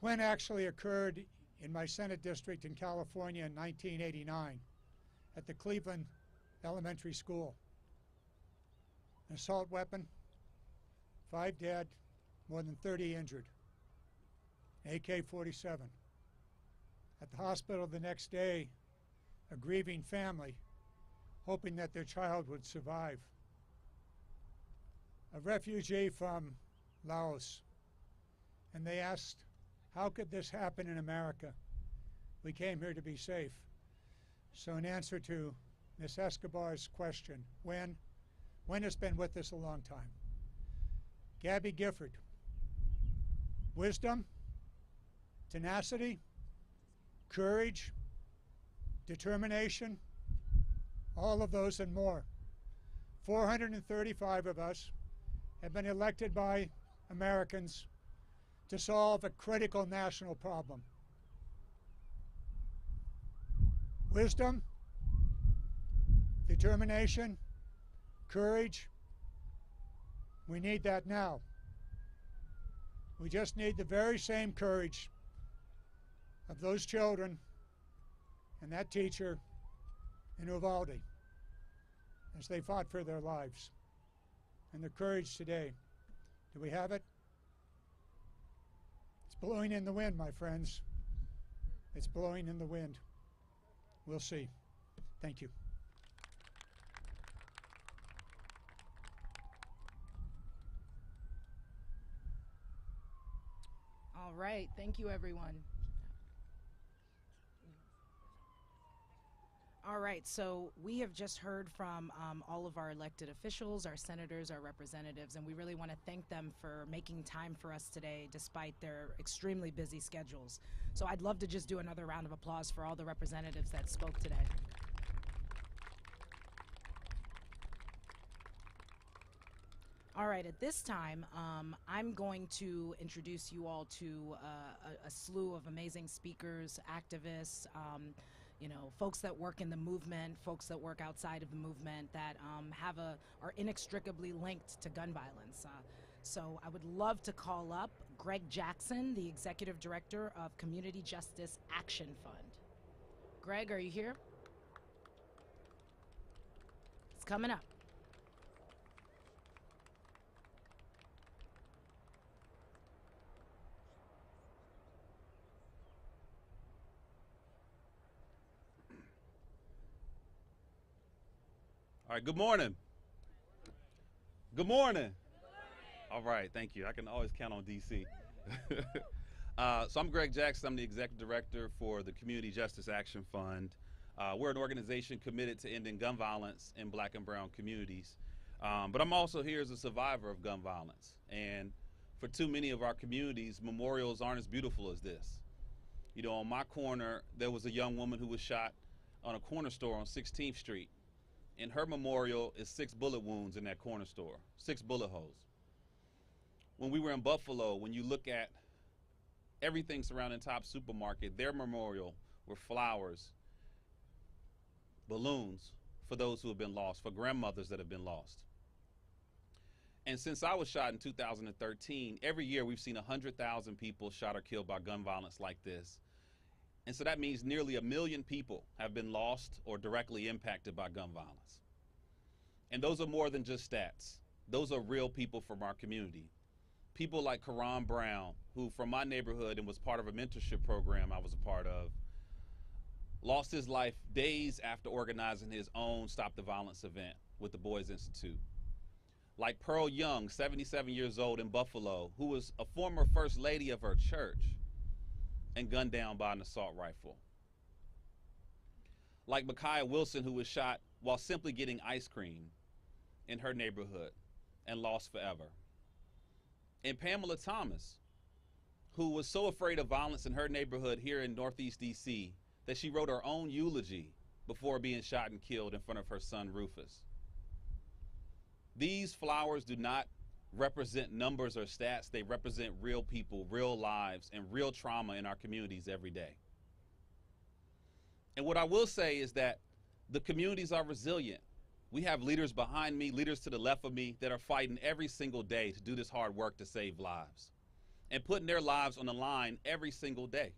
actually occurred in my Senate district in California in 1989 at the Cleveland Elementary School. An assault weapon, 5 dead, more than 30 injured, AK-47. At the hospital the next day, a grieving family hoping that their child would survive. A refugee from Laos, and they asked, how could this happen in America? We came here to be safe. So in answer to Ms. Escobar's question, when has been with us a long time. Gabby Giffords, wisdom, tenacity, courage, determination, all of those and more. 435 of us have been elected by Americans to solve a critical national problem. Wisdom, determination, courage, we need that now. We just need the very same courage of those children and that teacher in Uvalde as they fought for their lives. And the courage today. Do we have it? It's blowing in the wind, my friends. It's blowing in the wind. We'll see. Thank you. All right, thank you, everyone. All right, so we have just heard from all of our elected officials, our senators, our representatives, and we really want to thank them for making time for us today despite their extremely busy schedules. So I'd love to just do another round of applause for all the representatives that spoke today. All right, at this time, I'm going to introduce you all to a slew of amazing speakers, activists, you know, folks that work in the movement, folks that work outside of the movement that are inextricably linked to gun violence. So I would love to call up Greg Jackson, the Executive Director of Community Justice Action Fund. Greg, are you here? It's coming up. All right, good morning. Good morning. All right, thank you. I can always count on DC. So I'm Greg Jackson. I'm the executive director for the Community Justice Action Fund. We're an organization committed to ending gun violence in black and brown communities. But I'm also here as a survivor of gun violence. And for too many of our communities, memorials aren't as beautiful as this. You know, on my corner, there was a young woman who was shot on a corner store on 16th Street. And her memorial is 6 bullet wounds in that corner store, 6 bullet holes. When we were in Buffalo, when you look at everything surrounding Top Supermarket, their memorial were flowers, balloons for those who have been lost, for grandmothers that have been lost. And since I was shot in 2013, every year we've seen 100,000 people shot or killed by gun violence like this. And so that means nearly 1 million people have been lost or directly impacted by gun violence. And those are more than just stats. Those are real people from our community. People like Karan Brown, who from my neighborhood and was part of a mentorship program I was a part of, lost his life days after organizing his own Stop the Violence event with the Boys Institute. Like Pearl Young, 77 years old in Buffalo, who was a former first lady of her church and gunned down by an assault rifle. Like Micaiah Wilson, who was shot while simply getting ice cream in her neighborhood and lost forever. And Pamela Thomas, who was so afraid of violence in her neighborhood here in Northeast DC that she wrote her own eulogy before being shot and killed in front of her son Rufus. These flowers do not represent numbers or stats. They represent real people, real lives, and real trauma in our communities every day. And what I will say is that the communities are resilient. We have leaders behind me, leaders to the left of me, that are fighting every single day to do this hard work to save lives and putting their lives on the line every single day.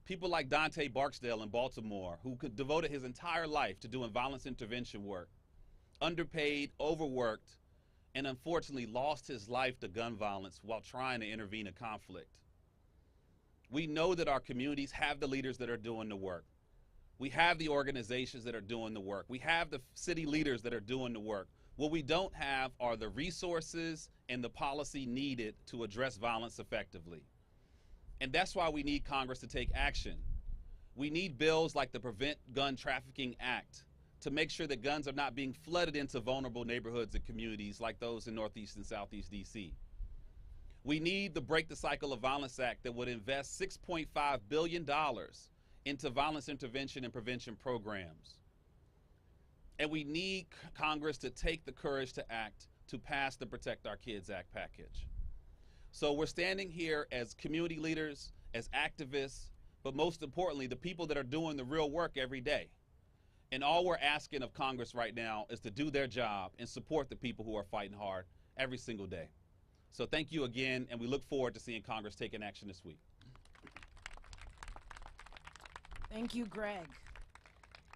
People like Dante Barksdale in Baltimore, who devoted his entire life to doing violence intervention work, underpaid, overworked, and unfortunately lost his life to gun violence while trying to intervene in conflict. We know that our communities have the leaders that are doing the work. We have the organizations that are doing the work. We have the city leaders that are doing the work. What we don't have are the resources and the policy needed to address violence effectively. And that's why we need Congress to take action. We need bills like the Prevent Gun Trafficking Act to make sure that guns are not being flooded into vulnerable neighborhoods and communities like those in Northeast and Southeast DC. We need the Break the Cycle of Violence Act that would invest $6.5 billion into violence intervention and prevention programs. And we need Congress to take the courage to act to pass the Protect Our Kids Act package. So we're standing here as community leaders, as activists, but most importantly, the people that are doing the real work every day. And all we're asking of Congress right now is to do their job and support the people who are fighting hard every single day. So thank you again, and we look forward to seeing Congress taking action this week. Thank you, Greg.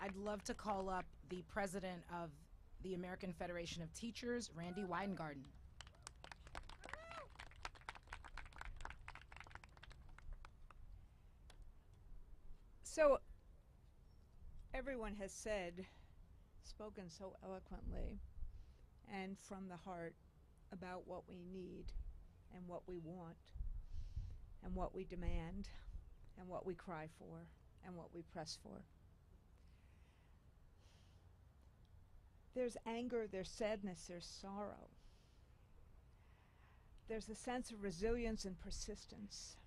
I'd love to call up the president of the American Federation of Teachers, Randy Weingarten. So everyone has spoken so eloquently and from the heart about what we need and what we want and what we demand and what we cry for and what we press for. There's anger, there's sadness, there's sorrow. There's a sense of resilience and persistence.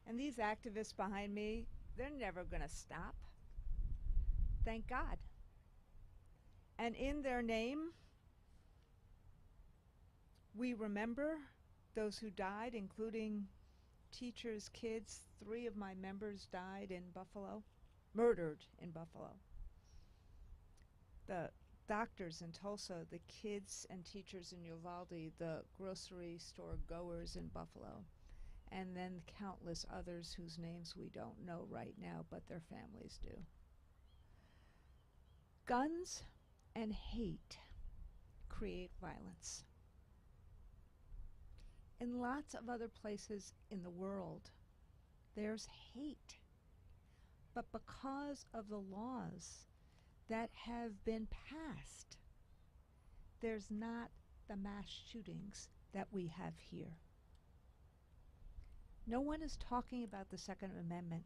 And these activists behind me, they're never going to stop. Thank God. And in their name, we remember those who died, including teachers, kids. 3 of my members died in Buffalo, murdered in Buffalo. The doctors in Tulsa, the kids and teachers in Uvalde, the grocery store goers in Buffalo, and then countless others whose names we don't know right now, but their families do. Guns and hate create violence. In lots of other places in the world, there's hate. But because of the laws that have been passed, there's not the mass shootings that we have here. No one is talking about the Second Amendment.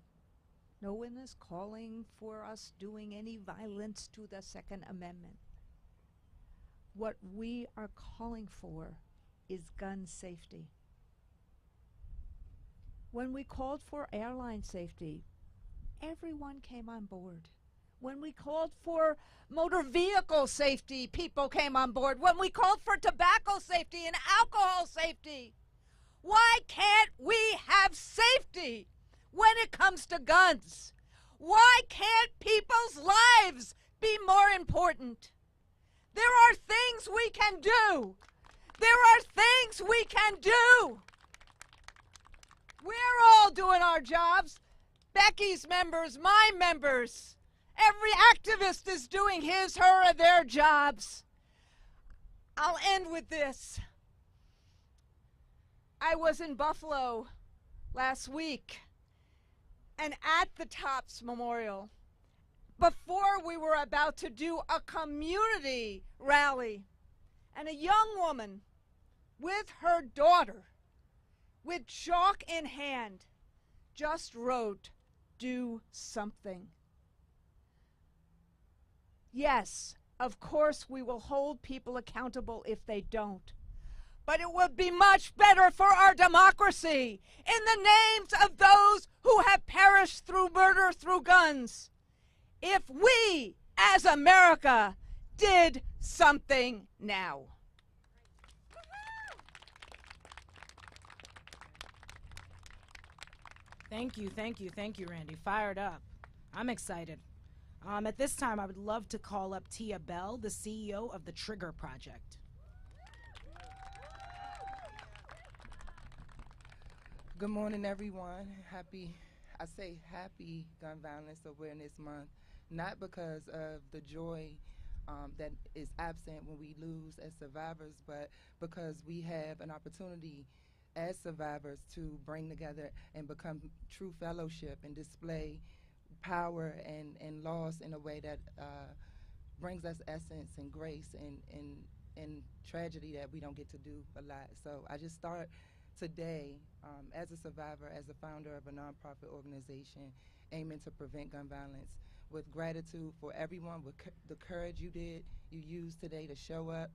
No one is calling for us doing any violence to the Second Amendment. What we are calling for is gun safety. When we called for airline safety, everyone came on board. When we called for motor vehicle safety, people came on board. When we called for tobacco safety and alcohol safety, why can't we have safety when it comes to guns? Why can't people's lives be more important? There are things we can do. There are things we can do. We're all doing our jobs. Becky's members, my members. Every activist is doing his, her, or their jobs. I'll end with this. I was in Buffalo last week and at the Topps Memorial before we were about to do a community rally, and a young woman with her daughter with chalk in hand just wrote, "Do something." Yes, of course we will hold people accountable if they don't. But it would be much better for our democracy in the names of those who have perished through murder through guns if we, as America, did something now. Thank you, Randy. Fired up. I'm excited. At this time, I would love to call up Tia Bell, the CEO of the Trigger Project. Good morning, everyone. Happy Gun Violence Awareness Month, not because of the joy that is absent when we lose as survivors, but because we have an opportunity as survivors to bring together and become true fellowship and display power and loss in a way that brings us essence and grace and tragedy that we don't get to do a lot. So I just start today as a survivor, as a founder of a nonprofit organization aiming to prevent gun violence, with gratitude for everyone, with the courage you used today to show up.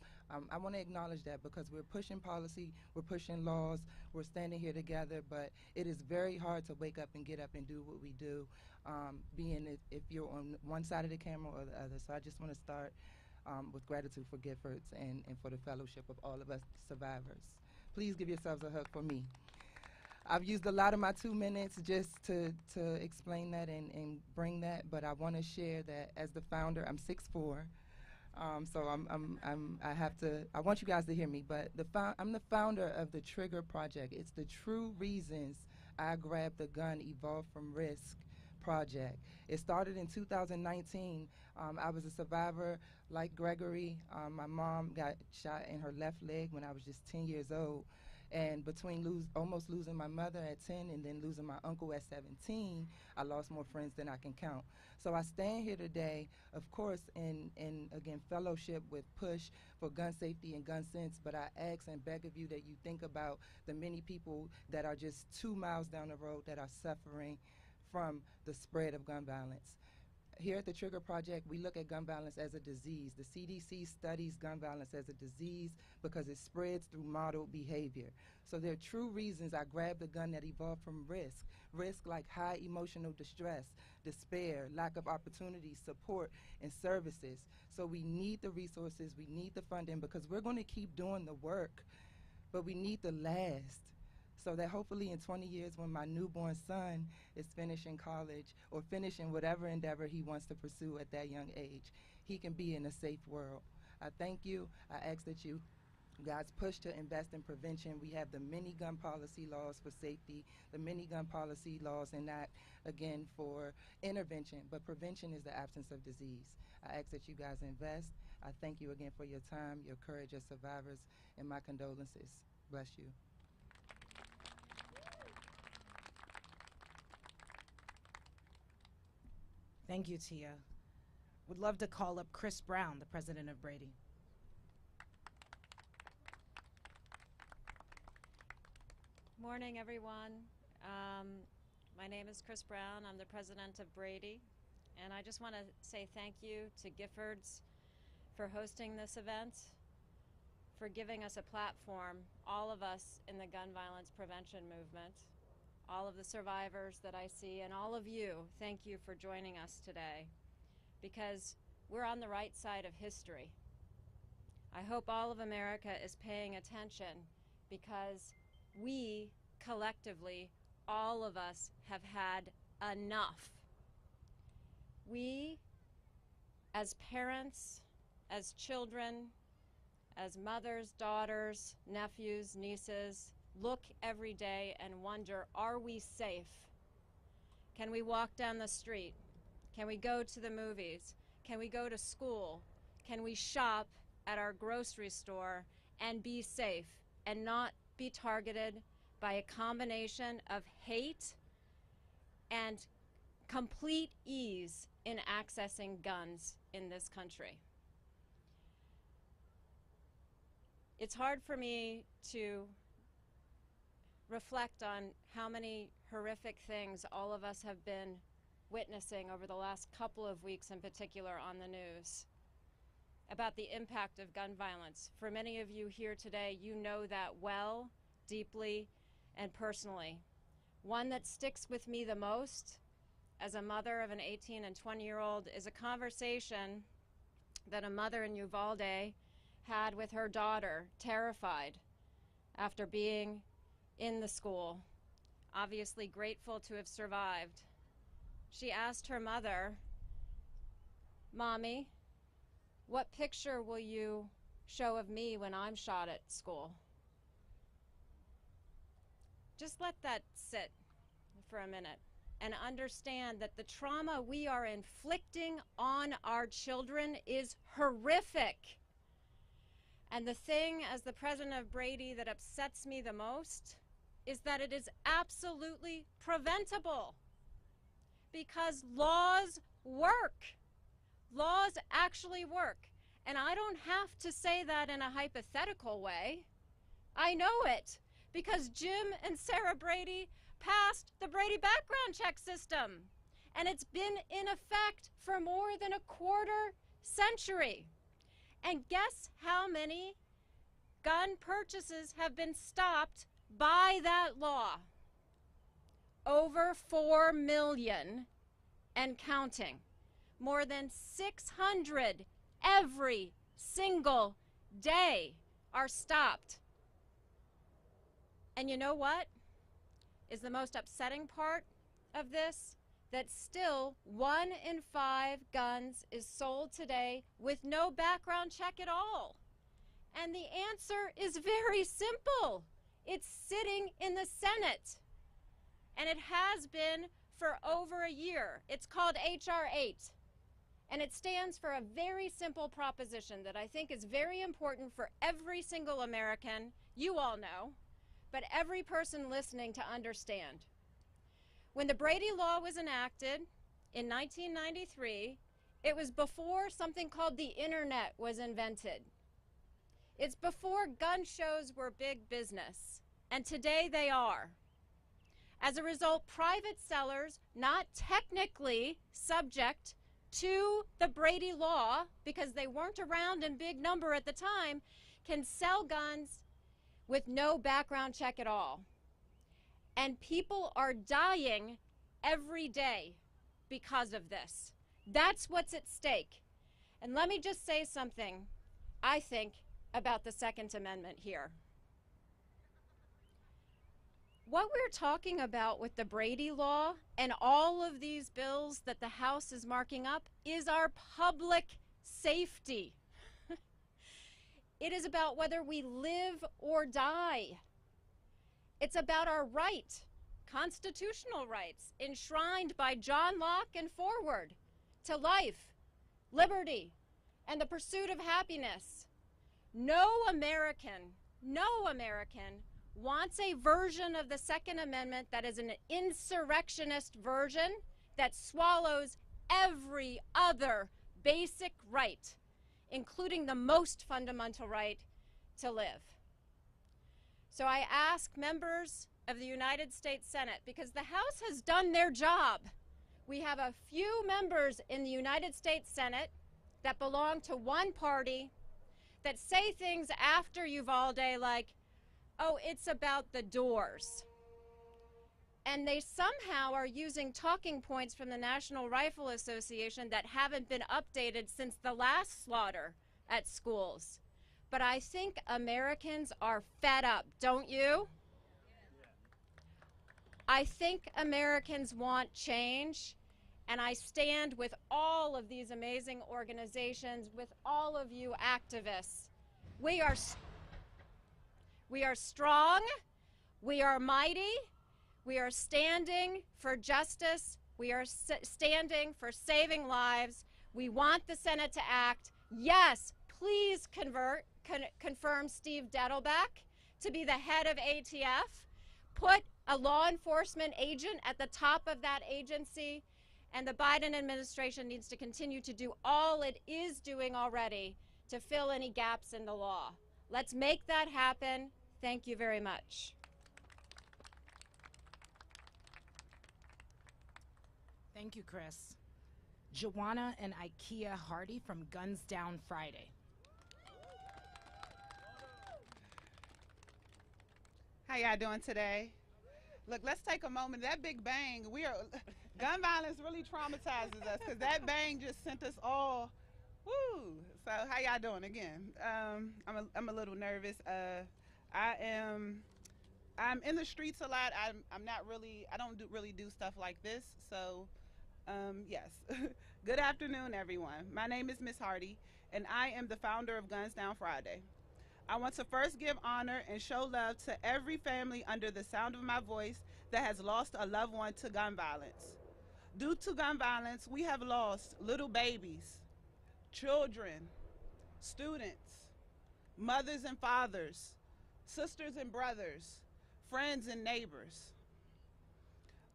I want to acknowledge that because we're pushing policy, we're pushing laws, we're standing here together, but it is very hard to wake up and get up and do what we do, being if you're on one side of the camera or the other. So I just want to start with gratitude for Giffords and for the fellowship of all of us survivors. Please give yourselves a hug for me. I've used a lot of my 2 minutes just to explain that and bring that, but I want to share that as the founder, I'm 6'4", so I want you guys to hear me, but I'm the founder of the Trigger Project. It's the true reasons I grabbed the gun, evolved from risk project. It started in 2019. I was a survivor like Gregory. My mom got shot in her left leg when I was just 10 years old. And between almost losing my mother at 10 and then losing my uncle at 17, I lost more friends than I can count. So I stand here today, of course, in again, fellowship with Push for gun safety and gun sense, but I ask and beg of you that you think about the many people that are just 2 miles down the road that are suffering from the spread of gun violence. Here at the Trigger Project, we look at gun violence as a disease. The CDC studies gun violence as a disease because it spreads through modeled behavior. So there are true reasons I grabbed a gun that evolved from risk. Risk like high emotional distress, despair, lack of opportunity, support, and services. So we need the resources, we need the funding, because we're going to keep doing the work, but we need to last. So that hopefully in 20 years when my newborn son is finishing college or finishing whatever endeavor he wants to pursue at that young age, he can be in a safe world. I thank you. I ask that you guys push to invest in prevention. We have the many gun policy laws for safety, the many gun policy laws enact, again, for intervention, but prevention is the absence of disease. I ask that you guys invest. I thank you again for your time, your courage as survivors, and my condolences. Bless you. Thank you, Tia. Would love to call up Chris Brown, the president of Brady. Morning, everyone. My name is Chris Brown. I'm the president of Brady. And I just want to say thank you to Giffords for hosting this event, for giving us a platform, all of us in the gun violence prevention movement, all of the survivors that I see, and all of you, thank you for joining us today, because we're on the right side of history. I hope all of America is paying attention, because we collectively, all of us, have had enough. We, as parents, as children, as mothers, daughters, nephews, nieces, look every day and wonder, are we safe? Can we walk down the street? Can we go to the movies? Can we go to school? Can we shop at our grocery store and be safe and not be targeted by a combination of hate and complete ease in accessing guns in this country? It's hard for me to reflect on how many horrific things all of us have been witnessing over the last couple of weeks, in particular on the news, about the impact of gun violence. For many of you here today, you know that well, deeply, and personally. One that sticks with me the most as a mother of an 18 and 20-year-old is a conversation that a mother in Uvalde had with her daughter, terrified after being in the school, obviously grateful to have survived. She asked her mother, "Mommy, what picture will you show of me when I'm shot at school?" Just let that sit for a minute and understand that the trauma we are inflicting on our children is horrific. And the thing, as the president of Brady, that upsets me the most is that it is absolutely preventable, because laws work. Laws actually work. And I don't have to say that in a hypothetical way. I know it, because Jim and Sarah Brady passed the Brady background check system, and it's been in effect for more than a quarter century. And guess how many gun purchases have been stopped by that law? Over 4 million and counting. More than 600 every single day are stopped. And you know what is the most upsetting part of this? That still 1 in 5 guns is sold today with no background check at all. And the answer is very simple. It's sitting in the Senate. And it has been for over a year. It's called H.R. 8. And it stands for a very simple proposition that I think is very important for every single American, you all know, but every person listening to understand. When the Brady Law was enacted in 1993, it was before something called the internet was invented. It's before gun shows were big business, and today they are. As a result, private sellers, not technically subject to the Brady Law, because they weren't around in big number at the time, can sell guns with no background check at all. And people are dying every day because of this. That's what's at stake. And let me just say something, I think, about the Second Amendment here. What we're talking about with the Brady Law and all of these bills that the House is marking up is our public safety. It is about whether we live or die. It's about our right, constitutional rights, enshrined by John Locke and Forward, to life, liberty, and the pursuit of happiness. No American wants a version of the Second Amendment that is an insurrectionist version that swallows every other basic right, including the most fundamental right to live. So I ask members of the United States Senate, because the House has done their job. We have a few members in the United States Senate that belong to one party that say things after Uvalde like, oh, it's about the doors. And they somehow are using talking points from the National Rifle Association that haven't been updated since the last slaughter at schools. But I think Americans are fed up, don't you? I think Americans want change, and I stand with all of these amazing organizations, with all of you activists. We are strong, we are mighty, we are standing for justice, we are standing for saving lives. We want the Senate to act. Yes, please confirm Steve Dettelbeck to be the head of ATF. Put a law enforcement agent at the top of that agency, and the Biden administration needs to continue to do all it is doing already to fill any gaps in the law. Let's make that happen. Thank you very much. Thank you, Chris. Joanna and Ikea Hardy from Guns Down Friday. How y'all doing today? Look, let's take a moment. That big bang, gun violence really traumatizes us because that bang just sent us all, woo. So how y'all doing again? I'm a little nervous. I'm in the streets a lot. I don't really do stuff like this. So yes. Good afternoon, everyone. My name is Miss Hardy, and I am the founder of Guns Down Friday. I want to first give honor and show love to every family under the sound of my voice that has lost a loved one to gun violence. Due to gun violence, we have lost little babies, children, students, mothers and fathers, sisters and brothers, friends and neighbors.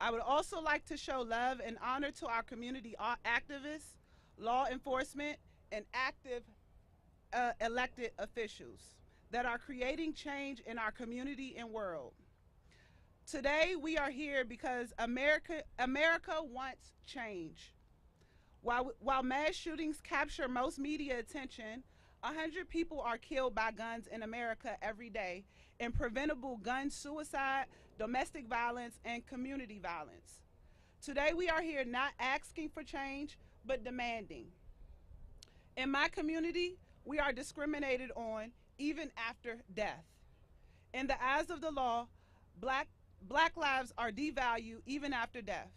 I would also like to show love and honor to our community activists, law enforcement, and active elected officials that are creating change in our community and world. Today we are here because America wants change. While mass shootings capture most media attention, 100 people are killed by guns in America every day in preventable gun suicide, domestic violence, and community violence. Today we are here not asking for change, but demanding. In my community, we are discriminated on even after death. In the eyes of the law, black lives are devalued even after death.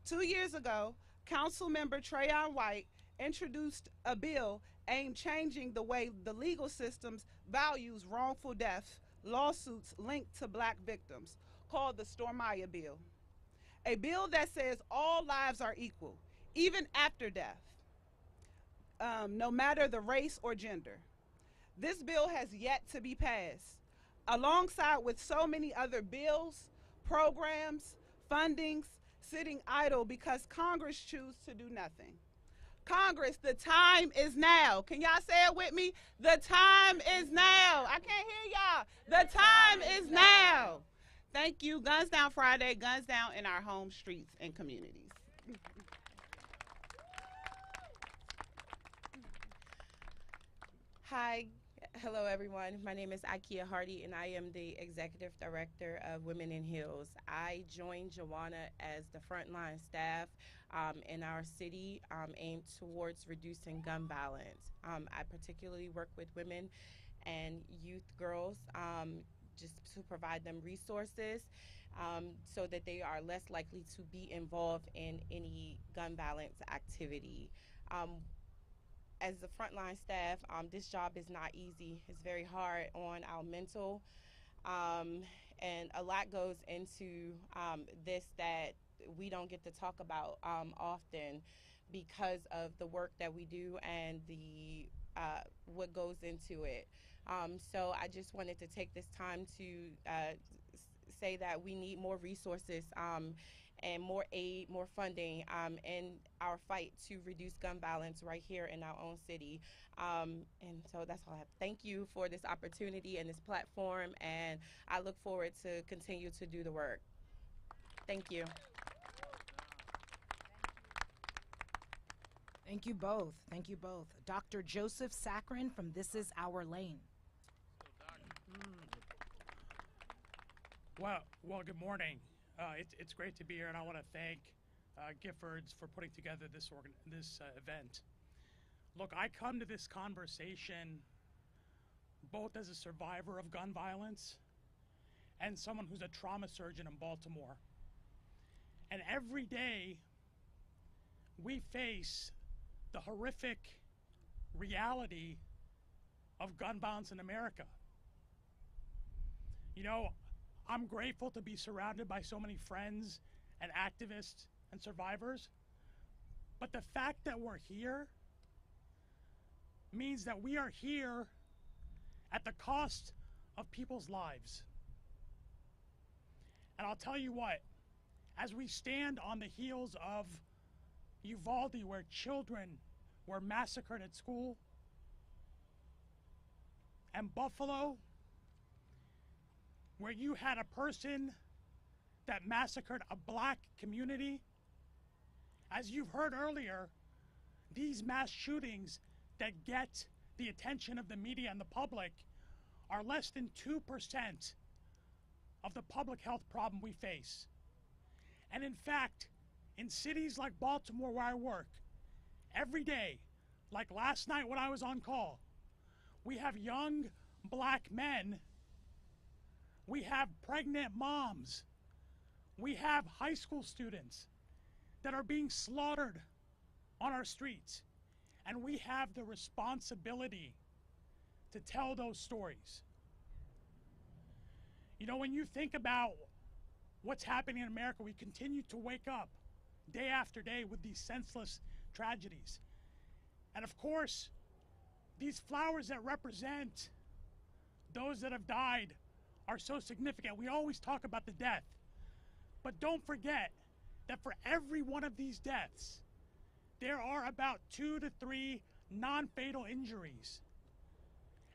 2 years ago, Council Member Trayon White introduced a bill aimed changing the way the legal systems values wrongful death lawsuits linked to black victims, called the Stormaya Bill. A bill that says all lives are equal, even after death, no matter the race or gender. This bill has yet to be passed, alongside with so many other bills, programs, fundings, sitting idle because Congress choose to do nothing. Congress, the time is now. Can y'all say it with me? The time is now. I can't hear y'all. The time is now. Thank you. Guns Down Friday, guns down in our home streets and communities. Hi. Hello, everyone. My name is Ikea Hardy, and I am the Executive Director of Women in Heels. I joined Joanna as the frontline staff in our city aimed towards reducing gun violence. I particularly work with women and youth girls just to provide them resources so that they are less likely to be involved in any gun violence activity. As the frontline staff, this job is not easy. It's very hard on our mental, and a lot goes into this that we don't get to talk about often because of the work that we do and the what goes into it. So I just wanted to take this time to say that we need more resources and more aid, more funding in our fight to reduce gun violence right here in our own city. And so that's all I have. Thank you for this opportunity and this platform, and I look forward to continue to do the work. Thank you. Thank you both. Thank you both. Dr. Joseph Saccharin from This Is Our Lane. Well, good morning. It's great to be here, and I want to thank Giffords for putting together this event. Look, I come to this conversation both as a survivor of gun violence and someone who's a trauma surgeon in Baltimore. And every day we face the horrific reality of gun violence in America. You know, I'm grateful to be surrounded by so many friends and activists and survivors, but the fact that we're here means that we are here at the cost of people's lives. And I'll tell you what, as we stand on the heels of Uvalde, where children were massacred at school, and Buffalo, where you had a person that massacred a black community, as you've heard earlier, these mass shootings that get the attention of the media and the public are less than 2% of the public health problem we face. And in fact, in cities like Baltimore, where I work, every day, like last night when I was on call, we have young black men, we have pregnant moms, we have high school students that are being slaughtered on our streets. And we have the responsibility to tell those stories. You know, when you think about what's happening in America, we continue to wake up day after day with these senseless tragedies. And of course, these flowers that represent those that have died are so significant. We always talk about the death, but don't forget that for every one of these deaths, there are about 2 to 3 non-fatal injuries.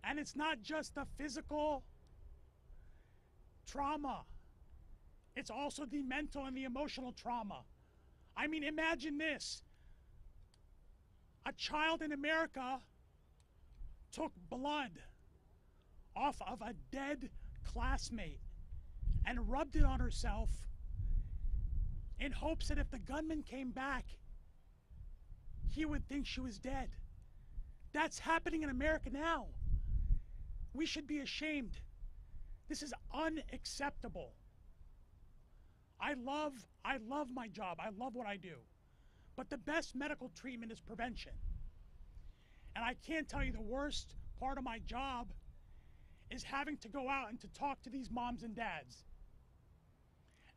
And it's not just the physical trauma, it's also the mental and the emotional trauma. I mean, imagine this. A child in America took blood off of a dead classmate and rubbed it on herself in hopes that if the gunman came back, he would think she was dead. That's happening in America now. We should be ashamed. This is unacceptable. I love my job. I love what I do. But the best medical treatment is prevention. And I can't tell you the worst part of my job is having to go out and to talk to these moms and dads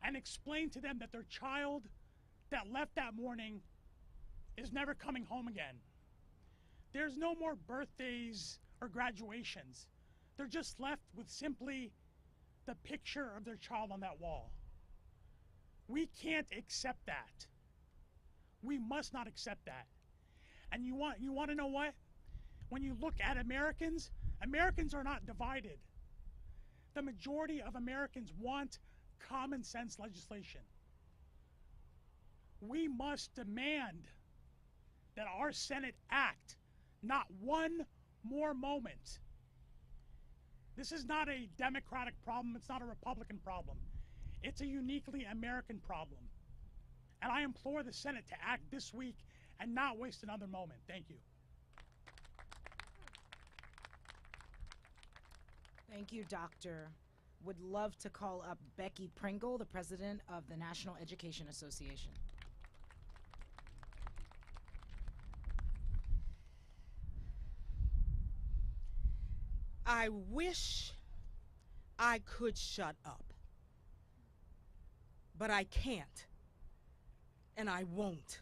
and explain to them that their child that left that morning is never coming home again. There's no more birthdays or graduations. They're just left with simply the picture of their child on that wall. We can't accept that. We must not accept that. And you want to know what? When you look at Americans, Americans are not divided. The majority of Americans want common sense legislation. We must demand that our Senate act, not one more moment. This is not a Democratic problem, it's not a Republican problem. It's a uniquely American problem. And I implore the Senate to act this week and not waste another moment. Thank you. Thank you, Doctor. Would love to call up Becky Pringle, the president of the National Education Association. I wish I could shut up, but I can't, and I won't.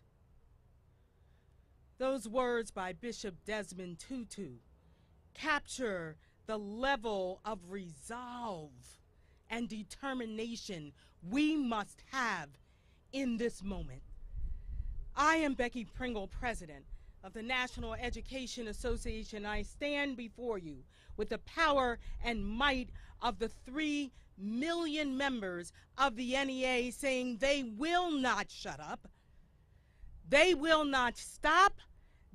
Those words by Bishop Desmond Tutu capture the level of resolve and determination we must have in this moment. I am Becky Pringle, president of the National Education Association. I stand before you with the power and might of the 3 million members of the NEA, saying they will not shut up, they will not stop,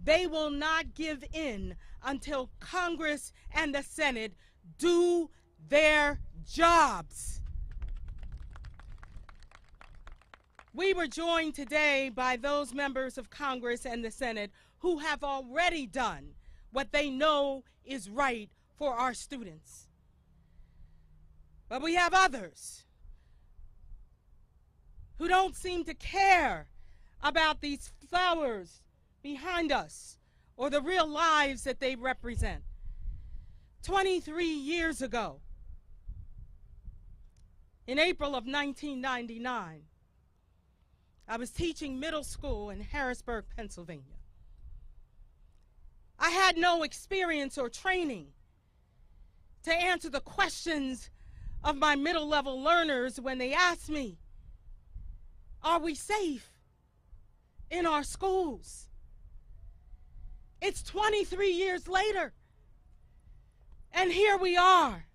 they will not give in until Congress and the Senate do their jobs. We were joined today by those members of Congress and the Senate who have already done what they know is right for our students. But we have others who don't seem to care about these flowers behind us or the real lives that they represent. 23 years ago, in April of 1999, I was teaching middle school in Harrisburg, Pennsylvania. I had no experience or training to answer the questions of my middle-level learners when they asked me, are we safe in our schools? It's 23 years later, and here we are.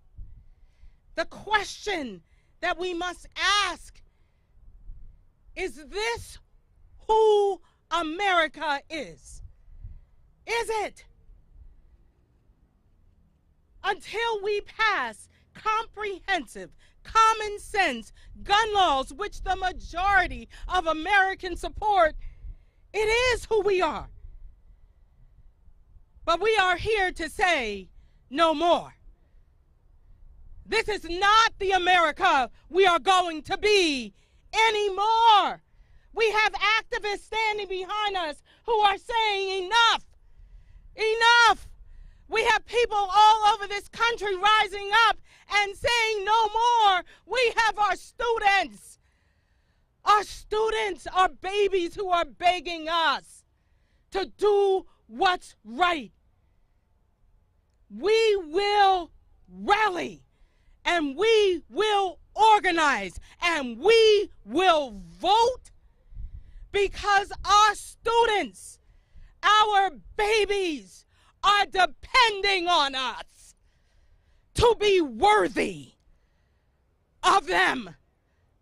The question that we must ask, is this who America is? Is it? Until we pass comprehensive, common sense gun laws, which the majority of Americans support, it is who we are. But we are here to say no more. This is not the America we are going to be anymore. We have activists standing behind us who are saying enough, enough. We have people all over this country rising up and saying no more. We have our students. Our students are babies who are begging us to do what's right. We will rally, and we will organize, and we will vote, because our students, our babies, are depending on us to be worthy of them.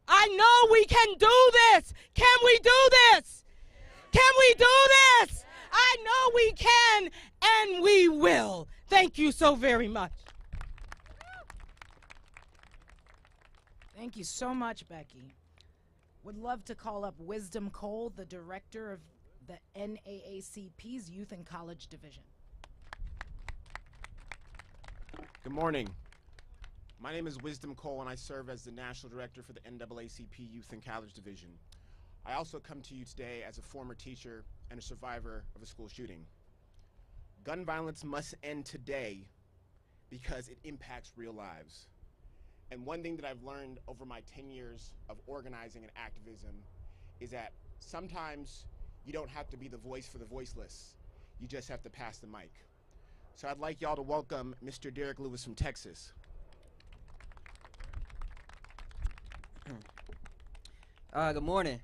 I know we can do this. Can we do this? Can we do this? I know we can, and we will. Thank you so very much. Thank you so much, Becky. Would love to call up Wisdom Cole, the director of the NAACP's Youth and College Division. Good morning. My name is Wisdom Cole, and I serve as the National Director for the NAACP Youth and College Division. I also come to you today as a former teacher and a survivor of a school shooting. Gun violence must end today because it impacts real lives. And one thing that I've learned over my 10 years of organizing and activism is that sometimes you don't have to be the voice for the voiceless. You just have to pass the mic. So I'd like y'all to welcome Mr. Derek Lewis from Texas. Good morning.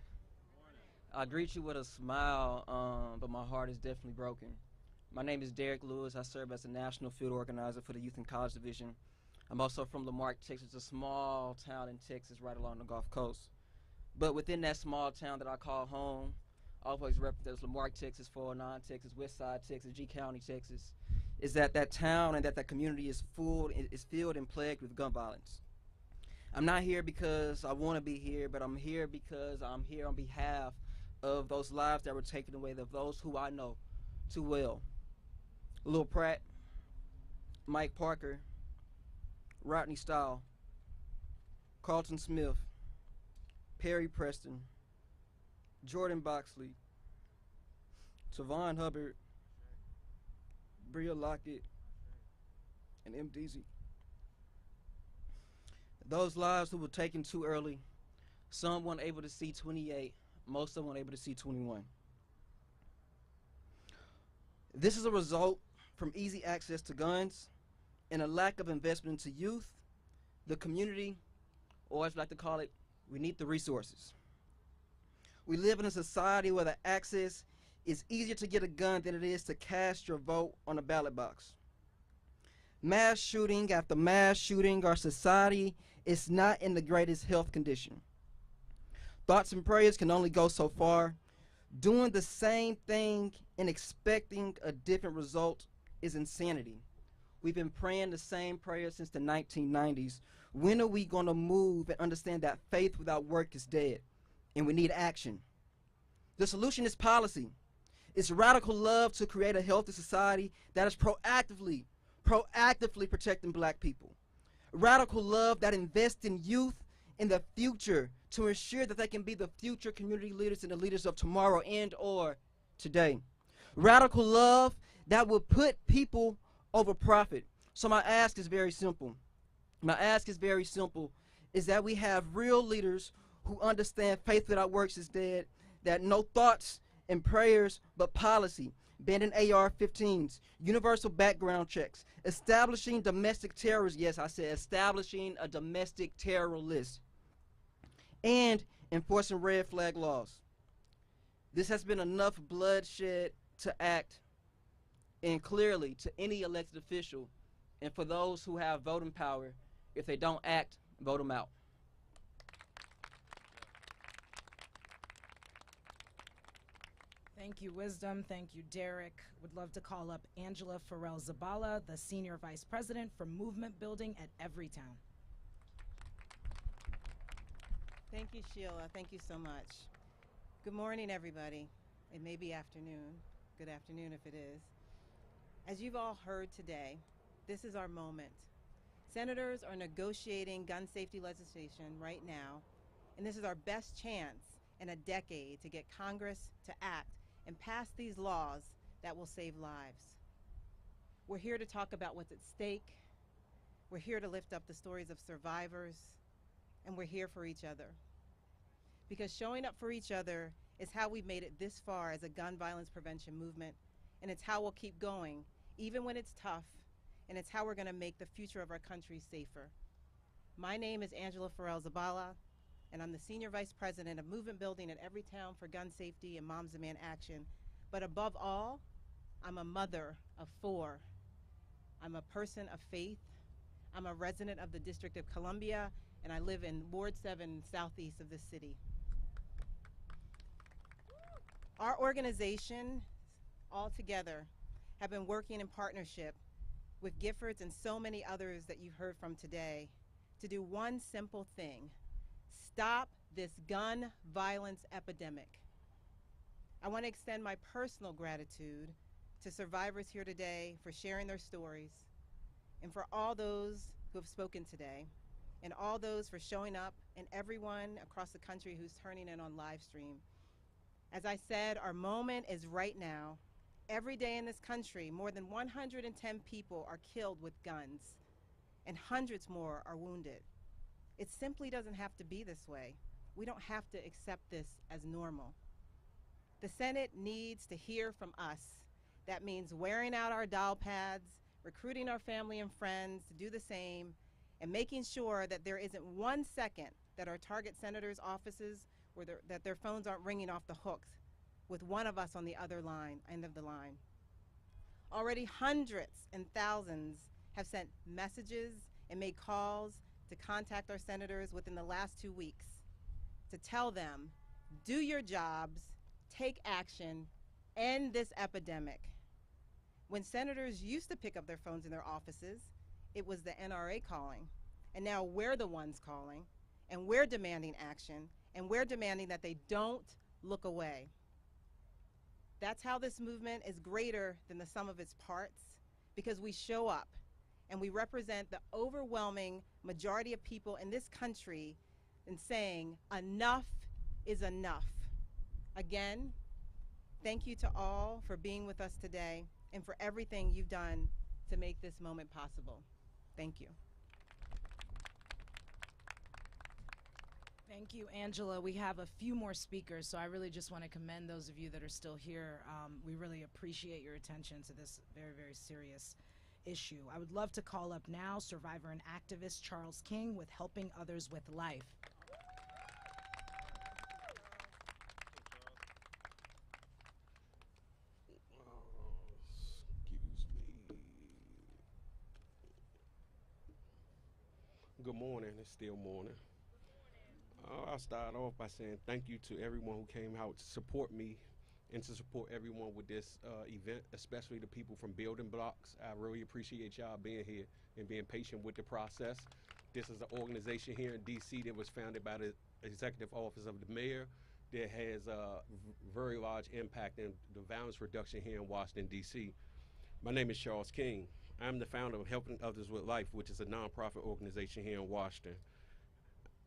I greet you with a smile, but my heart is definitely broken. My name is Derek Lewis. I serve as the National Field Organizer for the Youth and College Division. I'm also from Lamarck, Texas, a small town in Texas right along the Gulf Coast. But within that small town that I call home, I always represent Lamarck, Texas, 409, Texas, Westside, Texas, G County, Texas, is that town and that community is filled and plagued with gun violence. I'm not here because I want to be here, but I'm here because I'm here on behalf of those lives that were taken away, of those who I know too well. Lil Pratt, Mike Parker, Rodney Stahl, Carlton Smith, Perry Preston, Jordan Boxley, Tavon Hubbard, Bria Lockett, and M. Deasy. Those lives who were taken too early, some weren't able to see 28, most of them weren't able to see 21. This is a result from easy access to guns and a lack of investment into youth, the community, or as I like to call it, we need the resources. We live in a society where the access is easier to get a gun than it is to cast your vote on a ballot box. Mass shooting after mass shooting, our society is not in the greatest health condition. Thoughts and prayers can only go so far. Doing the same thing and expecting a different result is insanity. We've been praying the same prayer since the 1990s. When are we going to move and understand that faith without work is dead, and we need action? The solution is policy. It's radical love to create a healthy society that is proactively protecting black people. Radical love that invests in youth in the future to ensure that they can be the future community leaders and the leaders of tomorrow and or today. Radical love that will put people over profit. So my ask is very simple. Is that we have real leaders who understand faith without works is dead, that no thoughts and prayers but policy, banning AR-15s, universal background checks, establishing domestic terrorists, yes, I said establishing a domestic terror list, and enforcing red flag laws. This has been enough bloodshed to act, and clearly to any elected official, and for those who have voting power, if they don't act, vote them out. Thank you, Wisdom. Thank you, Derek. Would love to call up Angela Farrell-Zabala, the Senior Vice President for Movement Building at Everytown. Thank you, Sheila. Thank you so much. Good morning, everybody. It may be afternoon. Good afternoon if it is. As you've all heard today, this is our moment. Senators are negotiating gun safety legislation right now, and this is our best chance in a decade to get Congress to act and pass these laws that will save lives. We're here to talk about what's at stake. We're here to lift up the stories of survivors, and we're here for each other. Because showing up for each other is how we've made it this far as a gun violence prevention movement, and it's how we'll keep going, even when it's tough, and it's how we're going to make the future of our country safer. My name is Angela Farrell-Zabala, and I'm the Senior Vice President of Movement Building at Everytown for Gun Safety and Moms Demand Action. But above all, I'm a mother of 4. I'm a person of faith. I'm a resident of the District of Columbia, and I live in Ward 7, southeast of this city. Our organization, all together, have been working in partnership with Giffords and so many others that you've heard from today to do one simple thing: stop this gun violence epidemic. I want to extend my personal gratitude to survivors here today for sharing their stories, and for all those who have spoken today, and all those for showing up, and everyone across the country who's turning in on live stream. As I said, our moment is right now. Every day in this country, more than 110 people are killed with guns, and hundreds more are wounded. It simply doesn't have to be this way. We don't have to accept this as normal. The Senate needs to hear from us. That means wearing out our dial pads, recruiting our family and friends to do the same, and making sure that there isn't 1 second that our target senators' offices or that their phones aren't ringing off the hook with one of us on the other end of the line. Already hundreds and thousands have sent messages and made calls to contact our senators within the last 2 weeks to tell them, do your jobs, take action, end this epidemic. When senators used to pick up their phones in their offices, it was the NRA calling. And now we're the ones calling, and we're demanding action, and we're demanding that they don't look away. That's how this movement is greater than the sum of its parts, because we show up and we represent the overwhelming majority of people in this country in saying enough is enough. Again, thank you to all for being with us today and for everything you've done to make this moment possible. Thank you. Thank you, Angela. We have a few more speakers, so I really just want to commend those of you that are still here. We really appreciate your attention to this very, very serious issue. I would love to call up now survivor and activist Charles King with Helping Others with Life. Good morning. It's still morning. I'll start off by saying thank you to everyone who came out to support me and to support everyone with this event, especially the people from Building Blocks. I really appreciate y'all being here and being patient with the process. This is an organization here in D.C. that was founded by the Executive Office of the Mayor that has a very large impact in the violence reduction here in Washington, D.C. My name is Charles King. I'm the founder of Helping Others with Life, which is a nonprofit organization here in Washington.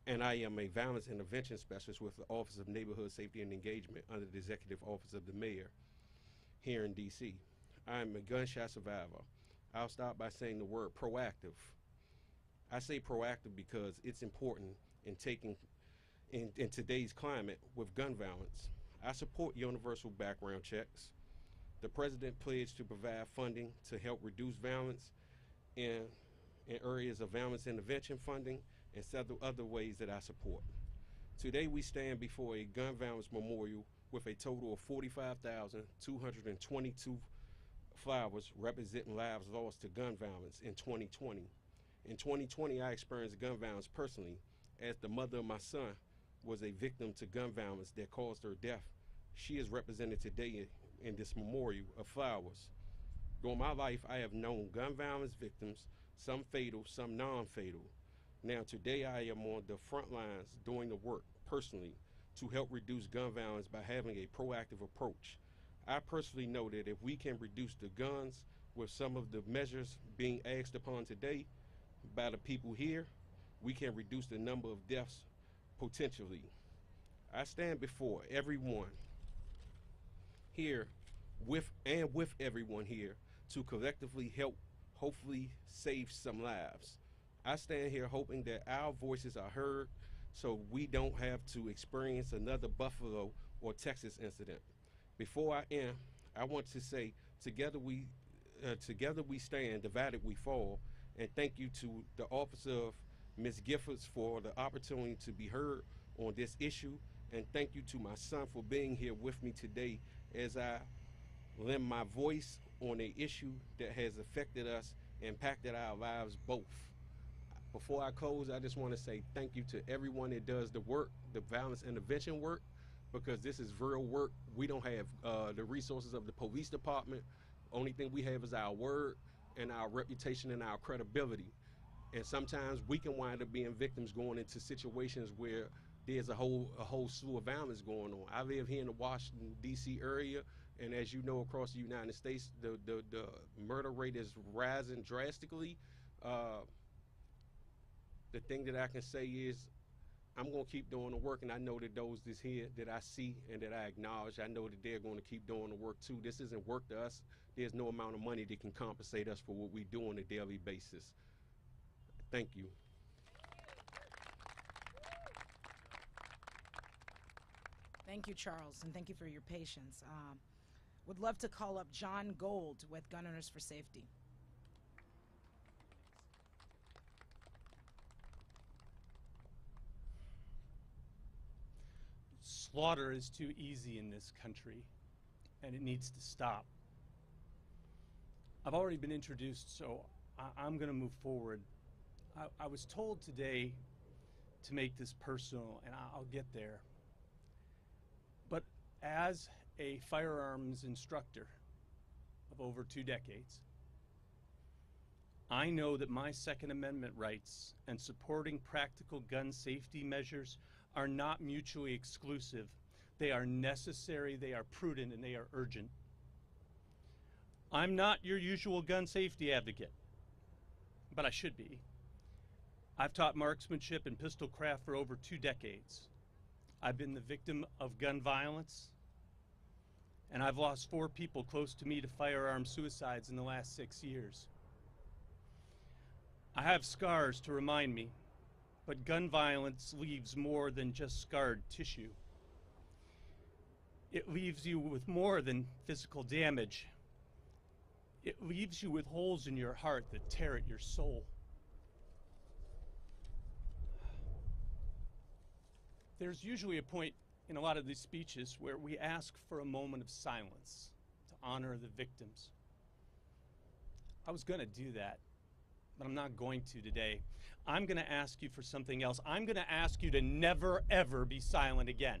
And I am a violence intervention specialist with the Office of Neighborhood Safety and Engagement under the Executive Office of the Mayor here in D.C. I am a gunshot survivor. I'll start by saying the word proactive. I say proactive because it's important in taking, in today's climate with gun violence. I support universal background checks. The President pledged to provide funding to help reduce violence in areas of violence intervention funding and several other ways that I support. Today we stand before a gun violence memorial with a total of 45,222 flowers representing lives lost to gun violence in 2020. In 2020, I experienced gun violence personally, as the mother of my son was a victim to gun violence that caused her death. She is represented today in this memorial of flowers. During my life, I have known gun violence victims, some fatal, some non-fatal. Now today I am on the front lines doing the work personally to help reduce gun violence by having a proactive approach. I personally know that if we can reduce the guns with some of the measures being asked upon today by the people here, we can reduce the number of deaths potentially. I stand before everyone here with everyone here to collectively help hopefully save some lives. I stand here hoping that our voices are heard so we don't have to experience another Buffalo or Texas incident. Before I end, I want to say together we stand, divided we fall, and thank you to the office of Ms. Giffords for the opportunity to be heard on this issue, and thank you to my son for being here with me today as I lend my voice on an issue that has affected us, impacted our lives both. Before I close, I just want to say thank you to everyone that does the work, the violence intervention work, because this is real work. We don't have the resources of the police department. Only thing we have is our word and our reputation and our credibility. And sometimes we can wind up being victims going into situations where there's a whole slew of violence going on. I live here in the Washington, D.C. area, and as you know, across the United States, the murder rate is rising drastically. The thing that I can say is I'm going to keep doing the work, and I know that those that's here that I see and that I acknowledge, I know that they're going to keep doing the work too. This isn't work to us. There's no amount of money that can compensate us for what we do on a daily basis. Thank you. Thank you, Charles, and thank you for your patience. Would love to call up John Gold with Gun Owners for Safety. Slaughter is too easy in this country, and it needs to stop. I've already been introduced, so I'm going to move forward. I was told today to make this personal, and I'll get there. But as a firearms instructor of over 2 decades, I know that my Second Amendment rights and supporting practical gun safety measures are not mutually exclusive. They are necessary, they are prudent, and they are urgent. I'm not your usual gun safety advocate, but I should be. I've taught marksmanship and pistol craft for over 2 decades. I've been the victim of gun violence, and I've lost 4 people close to me to firearm suicides in the last 6 years. I have scars to remind me, but gun violence leaves more than just scarred tissue. It leaves you with more than physical damage. It leaves you with holes in your heart that tear at your soul. There's usually a point in a lot of these speeches where we ask for a moment of silence to honor the victims. I was going to do that, but I'm not going to today. I'm going to ask you for something else. I'm going to ask you to never, ever be silent again.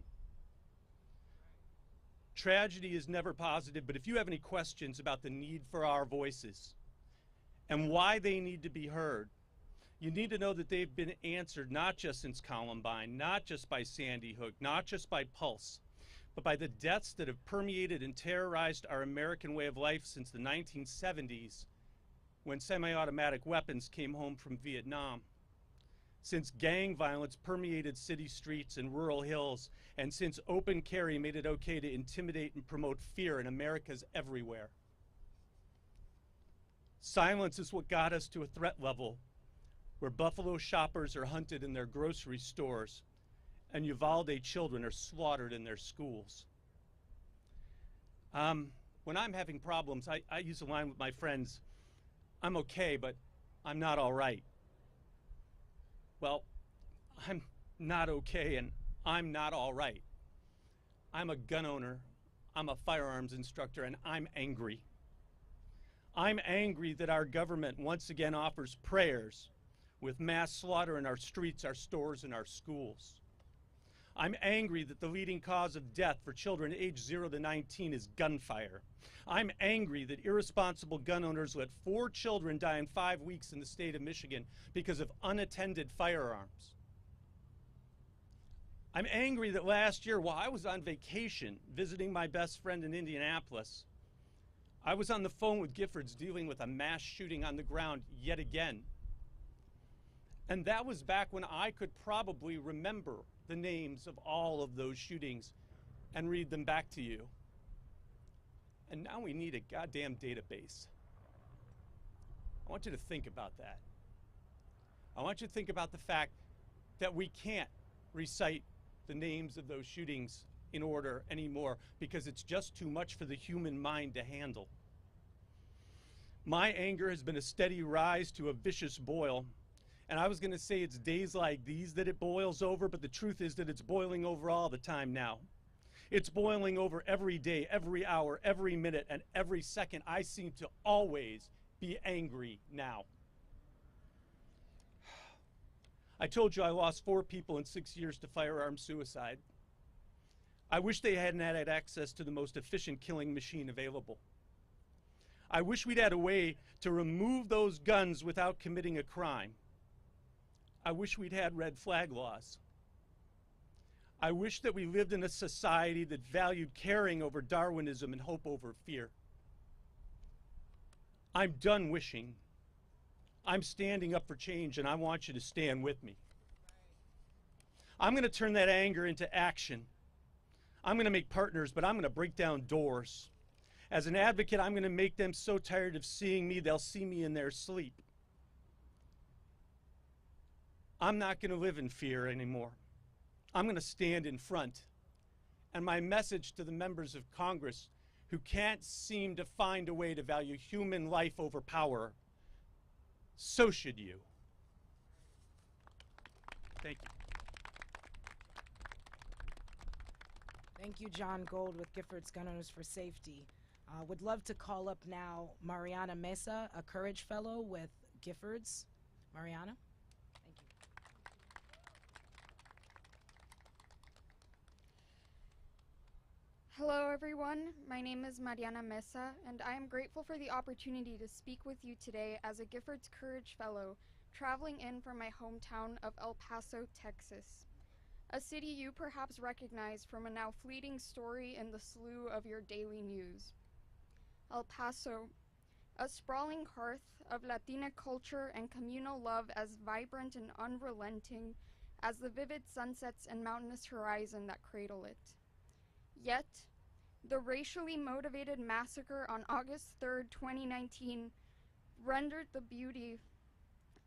Tragedy is never positive, but if you have any questions about the need for our voices and why they need to be heard, you need to know that they've been answered not just since Columbine, not just by Sandy Hook, not just by Pulse, but by the deaths that have permeated and terrorized our American way of life since the 1970s, when semi-automatic weapons came home from Vietnam. Since gang violence permeated city streets and rural hills, and since open carry made it okay to intimidate and promote fear in Americas everywhere. Silence is what got us to a threat level where Buffalo shoppers are hunted in their grocery stores and Uvalde children are slaughtered in their schools. When I'm having problems, I use a line with my friends, I'm okay, but I'm not all right. Well, I'm not okay and I'm not all right. I'm a gun owner, I'm a firearms instructor, and I'm angry. I'm angry that our government once again offers prayers with mass slaughter in our streets, our stores, and our schools. I'm angry that the leading cause of death for children aged 0 to 19 is gunfire. I'm angry that irresponsible gun owners let 4 children die in 5 weeks in the state of Michigan because of unattended firearms. I'm angry that last year, while I was on vacation visiting my best friend in Indianapolis, I was on the phone with Giffords dealing with a mass shooting on the ground yet again. And that was back when I could probably remember the names of all of those shootings and read them back to you. And now we need a goddamn database. I want you to think about that. I want you to think about the fact that we can't recite the names of those shootings in order anymore because it's just too much for the human mind to handle. My anger has been a steady rise to a vicious boil. And I was going to say it's days like these that it boils over, but the truth is that it's boiling over all the time now. It's boiling over every day, every hour, every minute, and every second. I seem to always be angry now. I told you I lost 4 people in 6 years to firearm suicide. I wish they hadn't had access to the most efficient killing machine available. I wish we'd had a way to remove those guns without committing a crime. I wish we'd had red flag laws. I wish that we lived in a society that valued caring over Darwinism and hope over fear. I'm done wishing. I'm standing up for change, and I want you to stand with me. I'm going to turn that anger into action. I'm going to make partners, but I'm going to break down doors. As an advocate, I'm going to make them so tired of seeing me, they'll see me in their sleep. I'm not going to live in fear anymore. I'm going to stand in front. And my message to the members of Congress who can't seem to find a way to value human life over power, so should you. Thank you. Thank you, John Gold with Giffords Gun Owners for Safety. Would love to call up now Mariana Mesa, a Courage Fellow with Giffords. Mariana? Hello everyone, my name is Mariana Mesa, and I am grateful for the opportunity to speak with you today as a Giffords Courage Fellow, traveling in from my hometown of El Paso, Texas. A city you perhaps recognize from a now fleeting story in the slew of your daily news. El Paso, a sprawling hearth of Latina culture and communal love as vibrant and unrelenting as the vivid sunsets and mountainous horizon that cradle it. Yet, the racially motivated massacre on August 3rd, 2019 rendered the beauty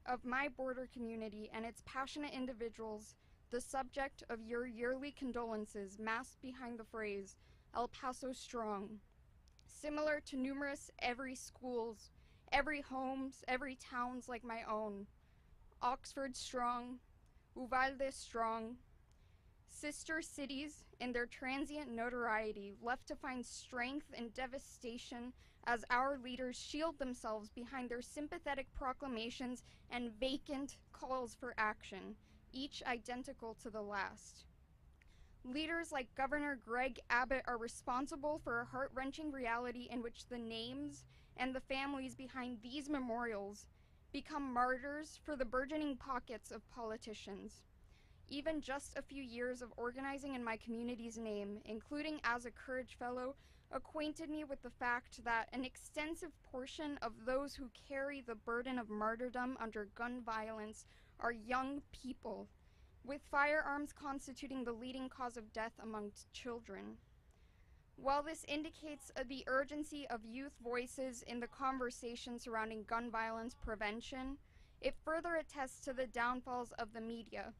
of my border community and its passionate individuals the subject of your yearly condolences masked behind the phrase, El Paso Strong. Similar to numerous every schools, every homes, every towns like my own. Oxford Strong, Uvalde Strong, Sister cities, in their transient notoriety, left to find strength in devastation as our leaders shield themselves behind their sympathetic proclamations and vacant calls for action, each identical to the last. Leaders like Governor Greg Abbott are responsible for a heart-wrenching reality in which the names and the families behind these memorials become martyrs for the burgeoning pockets of politicians. Even just a few years of organizing in my community's name, including as a Courage Fellow, acquainted me with the fact that an extensive portion of those who carry the burden of martyrdom under gun violence are young people, with firearms constituting the leading cause of death amongst children. While this indicates the urgency of youth voices in the conversation surrounding gun violence prevention, it further attests to the downfalls of the media,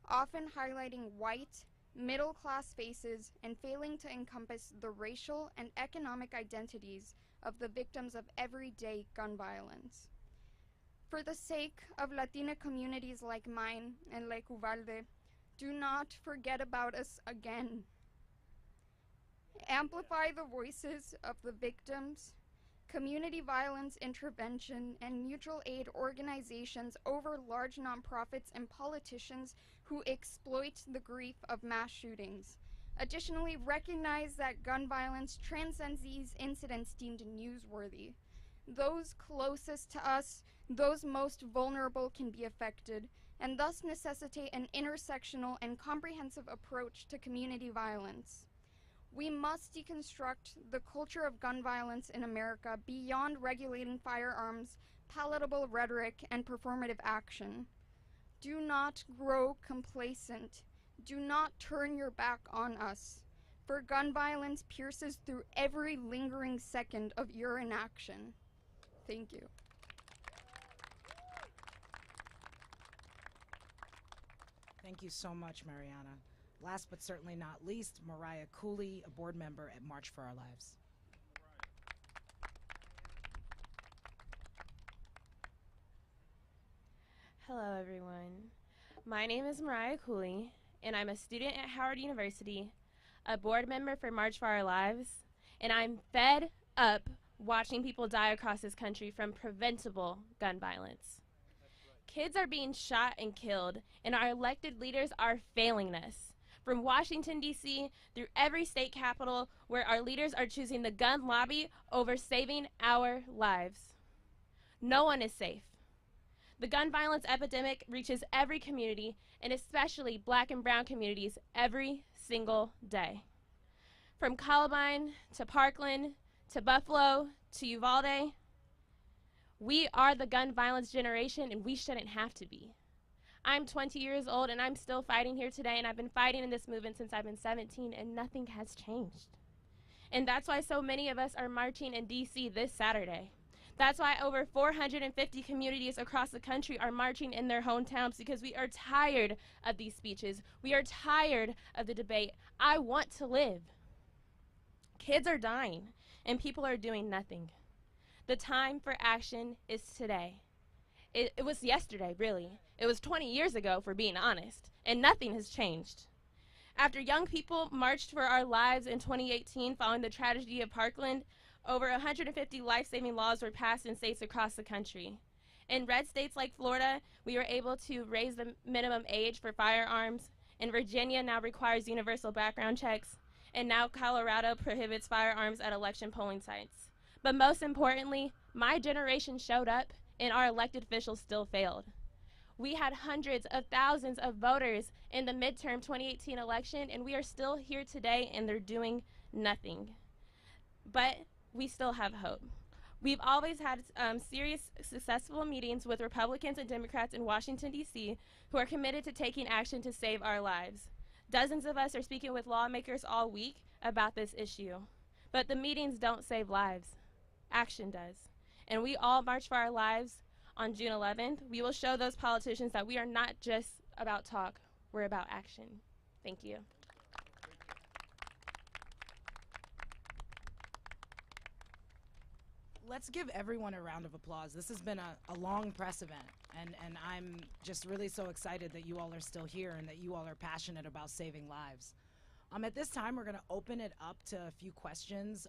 often highlighting white, middle-class faces and failing to encompass the racial and economic identities of the victims of everyday gun violence. For the sake of Latina communities like mine and Lake Uvalde, do not forget about us again. Amplify the voices of the victims, community violence intervention, and mutual aid organizations over large nonprofits and politicians who exploit the grief of mass shootings. Additionally, recognize that gun violence transcends these incidents deemed newsworthy. Those closest to us, those most vulnerable, can be affected, and thus necessitate an intersectional and comprehensive approach to community violence. We must deconstruct the culture of gun violence in America beyond regulating firearms, palatable rhetoric, and performative action. Do not grow complacent. Do not turn your back on us, for gun violence pierces through every lingering second of your inaction. Thank you. Thank you so much, Mariana. Last but certainly not least, Mariah Cooley, a board member at March for Our Lives. Hello, everyone. My name is Mariah Cooley, and I'm a student at Howard University, a board member for March for Our Lives, and I'm fed up watching people die across this country from preventable gun violence. Kids are being shot and killed, and our elected leaders are failing us. From Washington, D.C., through every state capital, where our leaders are choosing the gun lobby over saving our lives. No one is safe. The gun violence epidemic reaches every community, and especially Black and brown communities, every single day. From Columbine to Parkland to Buffalo to Uvalde, we are the gun violence generation, and we shouldn't have to be. I'm 20 years old, and I'm still fighting here today, and I've been fighting in this movement since I've been 17, and nothing has changed. And that's why so many of us are marching in D.C. this Saturday. That's why over 450 communities across the country are marching in their hometowns, because we are tired of these speeches. We are tired of the debate. I want to live. Kids are dying, and people are doing nothing. The time for action is today. It was yesterday, really. It was 20 years ago, if we're being honest, and nothing has changed. After young people marched for our lives in 2018 following the tragedy of Parkland, over 150 life-saving laws were passed in states across the country. In red states like Florida, we were able to raise the minimum age for firearms, and Virginia now requires universal background checks, and now Colorado prohibits firearms at election polling sites. But most importantly, my generation showed up, and our elected officials still failed. We had hundreds of thousands of voters in the midterm 2018 election, and we are still here today, and they're doing nothing. But we still have hope. We've always had serious, successful meetings with Republicans and Democrats in Washington, D.C., who are committed to taking action to save our lives. Dozens of us are speaking with lawmakers all week about this issue. But the meetings don't save lives. Action does. And we all march for our lives on June 11th. We will show those politicians that we are not just about talk, we're about action. Thank you. let's give everyone a round of applause. This has been a long press event, and I'm just really so excited that you all are still here and that you all are passionate about saving lives. At this time, we're going to open it up to a few questions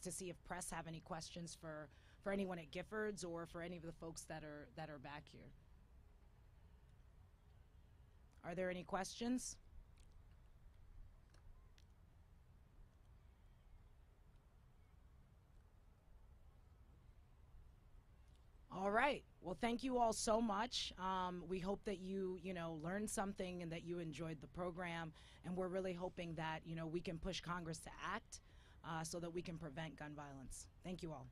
to see if press have any questions for anyone at Giffords or for any of the folks that are back here. Are there any questions? All right. Well, thank you all so much. We hope that you learned something and that you enjoyed the program. And we're really hoping that, we can push Congress to act so that we can prevent gun violence. Thank you all.